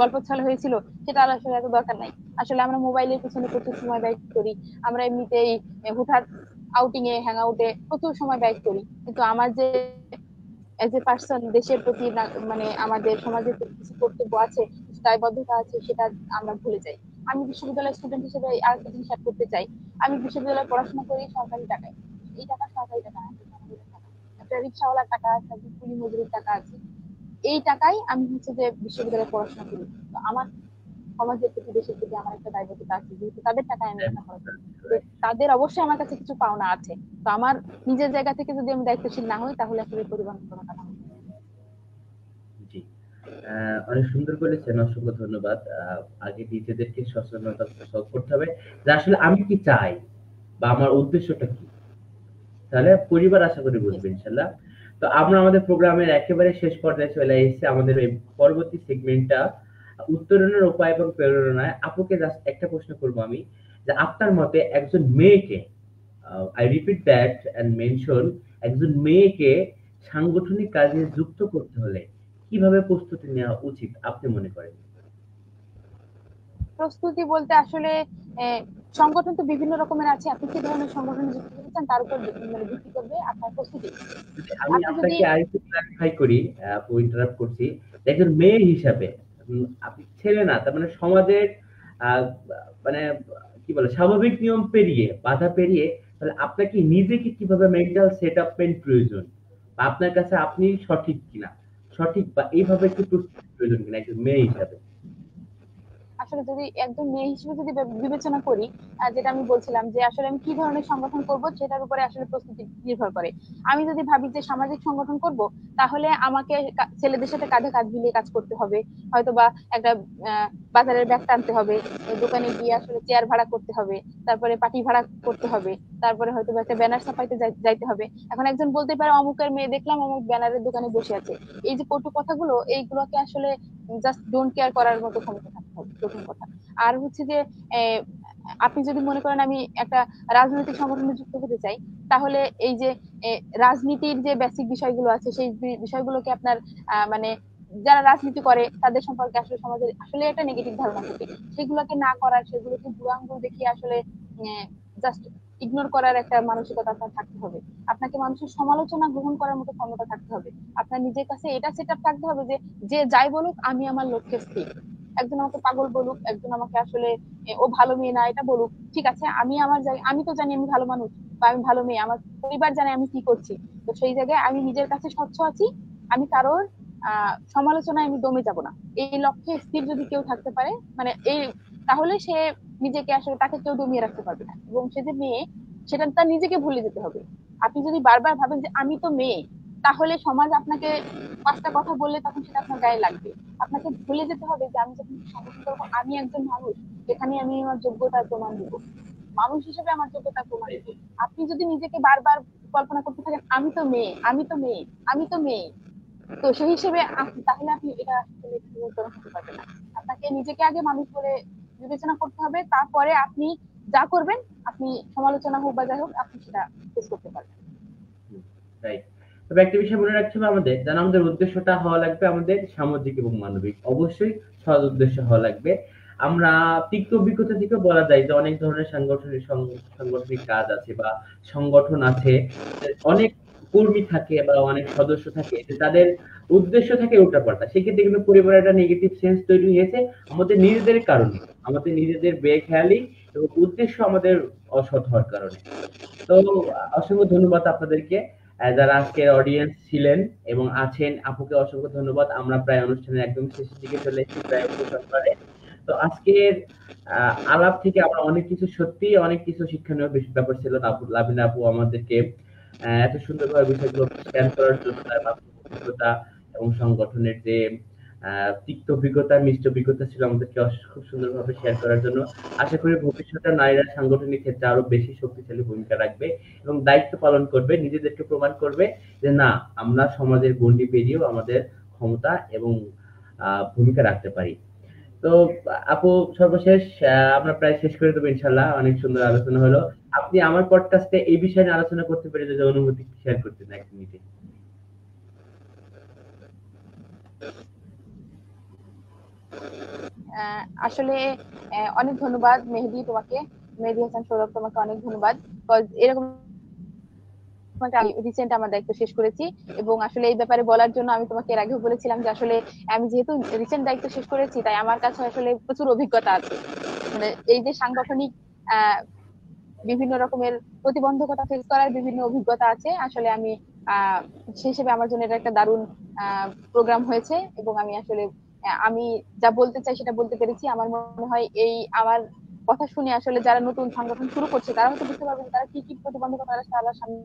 গল্প ছল হয়েছিল, সেটা আর আসলে এত দরকার নাই। আসলে আমরা মোবাইলের পিছনে প্রচুর সময় ব্যয় করি, আমরা এমনিতেই হুটহাট আউটিং এ হ্যাং আউটে প্রচুর সময় ব্যয় করি, কিন্তু আমার যে এজ এ পার্সন দেশের প্রতি মানে আমাদের সমাজের প্রতি কিছু কর্তব্য আছে, কিছু দায়বদ্ধতা আছে, সেটা আমরা ভুলে যাই। আমি বিশ্ববিদ্যালয়ের স্টুডেন্ট হিসেবে আরেকটা জিনিস অ্যাড করতে চাই। আমি বিশ্ববিদ্যালয়ে পড়াশোনা করি সরকারি টাকায়। এই টাকা সরকারি টাকা না, এটা জনগণের টাকা। একটা রিক্সাওয়ালার টাকা আছে, একটা কুলি মজুরির টাকা আছে। এই টাকাই আমি হচ্ছে যে বিশ্ববিদ্যালয়ে পড়াশোনা করি। তো আমার সমাজের প্রতি, দেশের প্রতি আমার একটা দায়বদ্ধতা আছে, যেহেতু তাদের টাকায় আমি লেখাপড়া করি। তো তাদের অবশ্যই আমার কাছে কিছু পাওনা আছে। তো আমার নিজের জায়গা থেকে যদি আমি দায়িত্বশীল না হই, তাহলে আসলে পরিবার কোনো টাকা হবে না। জি। অনেক সুন্দর বলেছেন, অসংখ্য ধন্যবাদ। আগে নিজেদেরকে সচেতনতা করতে হবে যে আসলে আমি কি চাই বা আমার উদ্দেশ্যটা কি। তাহলে পরিবার আশা করি Yes. বুঝবে ইনশাল্লাহ। তো আমরা আমাদের প্রোগ্রামের একেবারে শেষ পর্যায়ে চলে এসেছি। আমাদের এই পরবর্তী সেগমেন্টটা উত্তরণের উপায় এবং প্রেরণায়। আপুকে জাস্ট একটা প্রশ্ন করবো আমি, যে আপনার মতে একজন মেয়েকে, I repeat that and mention, একজন মেয়েকে সাংগঠনিক কাজে যুক্ত করতে হলে কিভাবে প্রস্তুতি নেওয়া উচিত আপনি মনে করেন? প্রস্তুতি বলতে আসলে আহ, সংগঠন তো বিভিন্ন রকমের আছে, আপনি কি ধরনের সংগঠনে যুক্ত হতে চান তার উপর মানে ভিত্তি করবে আপনার প্রস্তুতি। যদি আমি আপনি যদি আপনাকে আরেকটু ক্লারিফাই করি, আপু ইন্টারাপ্ট করছি, যে একজন মেয়ে হিসাবে, আপনি ছেলে না, তার মানে সমাজের আহ, মানে কি বলে স্বাভাবিক নিয়ম পেরিয়ে, বাধা পেরিয়ে, তাহলে আপনাকে নিজেকে কিভাবে মেন্টাল সেট আপমেন্ট প্রয়োজন, বা আপনার কাছে আপনি সঠিক কিনা, সঠিক বা এইভাবে একটু প্রস্তুতি প্রয়োজন কিনা একজন মেয়ে হিসাবে? আসলে যদি একদম মেয়ে হিসেবে যদি বিবেচনা করি, যেটা আমি বলছিলাম যে আসলে আমি কি ধরনের সংগঠন করব সেটার উপরে আসলে প্রস্তুতি নির্ভর করে। আমি যদি ভাবি যে সামাজিক সংগঠন করব, তাহলে আমাকে ছেলেদের সাথে কাঁধে কাঁধ মিলিয়ে কাজ করতে হবে। হয়তো বা একটা বাজারের ব্যাগ টানতে হবে, দোকানে গিয়ে আসলে চেয়ার ভাড়া করতে হবে, তারপরে পাটি ভাড়া করতে হবে, তারপরে হয়তো বা একটা ব্যানার ছাপাইতে যাইতে হবে। এখন একজন বলতে পারে অমুকের মেয়ে দেখলাম অমুক ব্যানারের দোকানে বসে আছে। এই যে কটু কথাগুলো, এইগুলোকে আসলে জাস্ট ডোন্ট কেয়ার করার মতো ক্ষমতা থাকতে হবে, প্রথম কথা। আর হচ্ছে যে আহ, আপনি যদি মনে করেন আমি একটা রাজনৈতিক সংগঠনে যুক্ত হতে চাই, তাহলে এই যে রাজনীতির যে বেসিক বিষয়গুলো আছে সেই বিষয়গুলোকে আপনার মানে যারা রাজনীতি করে তাদের সম্পর্কে আসলে সমাজের আসলে একটা নেগেটিভ ধারণা থাকে, সেগুলোকে না করার, সেগুলোকে বুড়ো আঙ্গুল দেখিয়ে আসলে জাস্ট ইগনোর করার একটা মানসিকতা আপনার থাকতে হবে। আপনাকে মানুষের সমালোচনা গ্রহণ করার মতো ক্ষমতা থাকতে হবে। আপনার নিজের কাছে এটা সেট আপ থাকতে হবে যে যে যাই বলুক আমি আমার লক্ষ্যে স্থির। একজন আমাকে পাগল বলুক, একজন আমাকে আসলে ও ভালো মেয়ে না এটা বলুক, ঠিক আছে, আমি আমার জায়গায়, আমি তো জানি আমি ভালো মানুষ বা আমি ভালো মেয়ে, আমার পরিবার জানে আমি কি করছি। তো সেই জায়গায় আমি নিজের কাছে স্বচ্ছ আছি। আমি কারোর সমালোচনায় আমি দমে যাব না। এই লক্ষ্যে স্থির যদি কেউ থাকতে পারে, মানে এই, তাহলে সে নিজেকে আসলে তাকে কেউ দমিয়ে রাখতে পারবে না, এবং সে যে মেয়ে সেটা তার নিজেকে ভুলে যেতে হবে। আপনি যদি বারবার ভাবেন যে আমি তো মেয়ে, তাহলে সমাজ আপনাকে 5টা কথা বললে তখন সেটা আপনার গায়ে লাগবে। আপনাকে ভুলে যেতে হবে যে আমি যখন সংগঠন করবো আমি একজন মানুষ, সেখানে আমি আমার যোগ্যতার প্রমাণ দিব, মানুষ হিসেবে আমার যোগ্যতার প্রমাণ দিব। আপনি যদি নিজেকে বারবার কল্পনা করতে থাকেন আমি তো মেয়ে, আমি তো মেয়ে, আমি তো মেয়ে, তো সেই হিসেবে তাহলে আপনি এটা আসলে পরিবর্তন হতে পারবেন না। আপনাকে নিজেকে আগে মানুষ বলে বিবেচনা করতে হবে, তারপরে আপনি যা করবেন, আপনি সমালোচনা হোক বা যাই হোক, আপনি সেটা ফেস করতে পারবেন। রাইট। তবে একটা বিষয় মনে রাখতে হবে আমাদের, যেন আমাদের উদ্দেশ্যটা হওয়া লাগবে আমাদের সামাজিক এবং মানবিক। অবশ্যই সৎ উদ্দেশ্য হওয়া লাগবে। আমরা তিক্ত অভিজ্ঞতা থেকে বলা যায় যে অনেক ধরনের সাংগঠনিক কাজ আছে বা সংগঠন আছে। অনেক কর্মী থাকে বা অনেক সদস্য থাকে যে তাদের উদ্দেশ্য থাকে উল্টাপাল্টা। সেক্ষেত্রে কিন্তু পরিবারের একটা নেগেটিভ সেন্স তৈরি হয়েছে আমাদের নিজেদের কারণে। আমাদের নিজেদের বেখেয়ালি এবং উদ্দেশ্য আমাদের অসৎ হওয়ার কারণে। তো অসংখ্য ধন্যবাদ আপনাদেরকে যারা আজকের অডিয়েন্স ছিলেন এবং আছেন। আপুকে অসংখ্য ধন্যবাদ। আমরা প্রায় অনুষ্ঠানের একদম শেষের দিকে চলে এসেছি, প্রায় উপসংহারে। তো আজকের আলাপ থেকে আমরা অনেক কিছু, সত্যি অনেক কিছু শিক্ষণীয় ব্যাপার ছিল। লাবিনা আপু আমাদেরকে এত সুন্দরভাবে বিষয়গুলো শেয়ার করার জন্য, তার বাস্তব অভিজ্ঞতা এবং সংগঠনের যে তিক্ত অভিজ্ঞতা, মিষ্ট অভিজ্ঞতা ছিল আমাদেরকে খুব সুন্দরভাবে শেয়ার করার জন্য। আশা করি ভবিষ্যতে নারীরা সাংগঠনিক ক্ষেত্রে আরো বেশি শক্তিশালী ভূমিকা রাখবে এবং দায়িত্ব পালন করবে, নিজেদেরকে প্রমাণ করবে যে না, আমরা সমাজের গণ্ডি পেরিয়েও আমাদের ক্ষমতা এবং ভূমিকা রাখতে পারি। তো আপু, সর্বশেষ আমরা প্রায় শেষ করে দেবো ইনশাল্লাহ। অনেক সুন্দর আলোচনা হলো। আপনি আমার পডকাস্টে এই বিষয় নিয়ে আলোচনা করতে পেরে যদি অনুভূতি শেয়ার করতেন এক মিনিটে। আসলে অনেক ধন্যবাদ মেহেদী তোমাকে, মেহেদী হাসান সৌরভ, তোমাকে অনেক ধন্যবাদ। এরকম রিসেন্ট আমার দায়িত্ব শেষ করেছি, এবং আসলে এই ব্যাপারে বলার জন্য আমি তোমাকে এর আগেও বলেছিলাম যে আসলে আমি যেহেতু রিসেন্ট দায়িত্ব শেষ করেছি, তাই আমার কাছে আসলে প্রচুর অভিজ্ঞতা আছে। মানে এই যে সাংগঠনিক আহ বিভিন্ন রকমের প্রতিবন্ধকতা ফেস করার বিভিন্ন অভিজ্ঞতা আছে। আসলে আমি আহ সেই হিসেবে আমার জন্য এটা একটা দারুণ প্রোগ্রাম হয়েছে, এবং আমি আসলে আমি যা বলতে চাই সেটা বলতে পেরেছি। আমার মনে হয় এই আমার কথা শুনে আসলে যারা নতুন সংগঠন শুরু করছে তারা হয়তো বুঝতে পারবে যে তারা কি কি প্রতিবন্ধকতা তারা সামনে।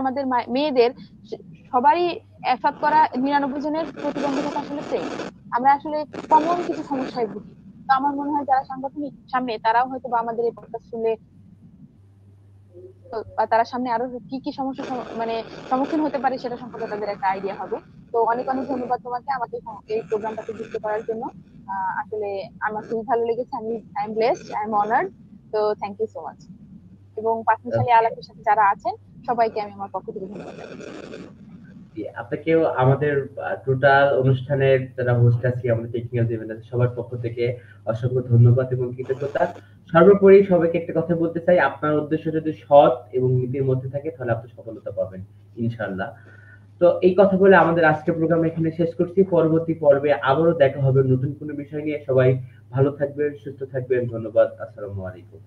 আমাদের মেয়েদের সবারই শতকরা 99 জনের প্রতিবন্ধকতা আসলে সেম। আমরা আসলে কমন কিছু সমস্যায় ভুগি। তো আমার মনে হয় যারা সাংগঠনিক সামনে, তারাও হয়তো বা আমাদের এই পডকাস্ট শুনলে বা তারা সামনে আরো কি কি সমস্যা মানে সম্মুখীন হতে পারে সেটা সম্পর্কে তাদের একটা আইডিয়া হবে। তো অনেক অনেক ধন্যবাদ তোমাকে আমাকে এই প্রোগ্রামটাতে যুক্ত করার জন্য। আসলে আমার খুবই ভালো লেগেছে, I am blessed, I am honoured. তো থ্যাংক ইউ সো মাচ। এবং পাঁচমিশালী আলাপের সাথে যারা আছেন সবাইকে আমি আমার পক্ষ থেকে ধন্যবাদ জানাচ্ছি। আপনাকেও আমাদের টোটাল অনুষ্ঠানের যারা হোস্ট আছি, আমাদের টেকনিক্যাল টিম আছে, সবার পক্ষ থেকে অসংখ্য ধন্যবাদ এবং কৃতজ্ঞতা। সর্বোপরি সবাইকে একটা কথা বলতে চাই, আপনার উদ্দেশ্য যদি সৎ এবং নীতির মধ্যে থাকে তাহলে আপনি সফলতা পাবেন ইনশাআল্লাহ। তো এই কথা বলে আমাদের আজকের প্রোগ্রাম এখানে শেষ করছি। পরবর্তী পর্বে আবারও দেখা হবে নতুন কোনো বিষয় নিয়ে। সবাই ভালো থাকবেন, সুস্থ থাকবেন। ধন্যবাদ। আসসালামু আলাইকুম।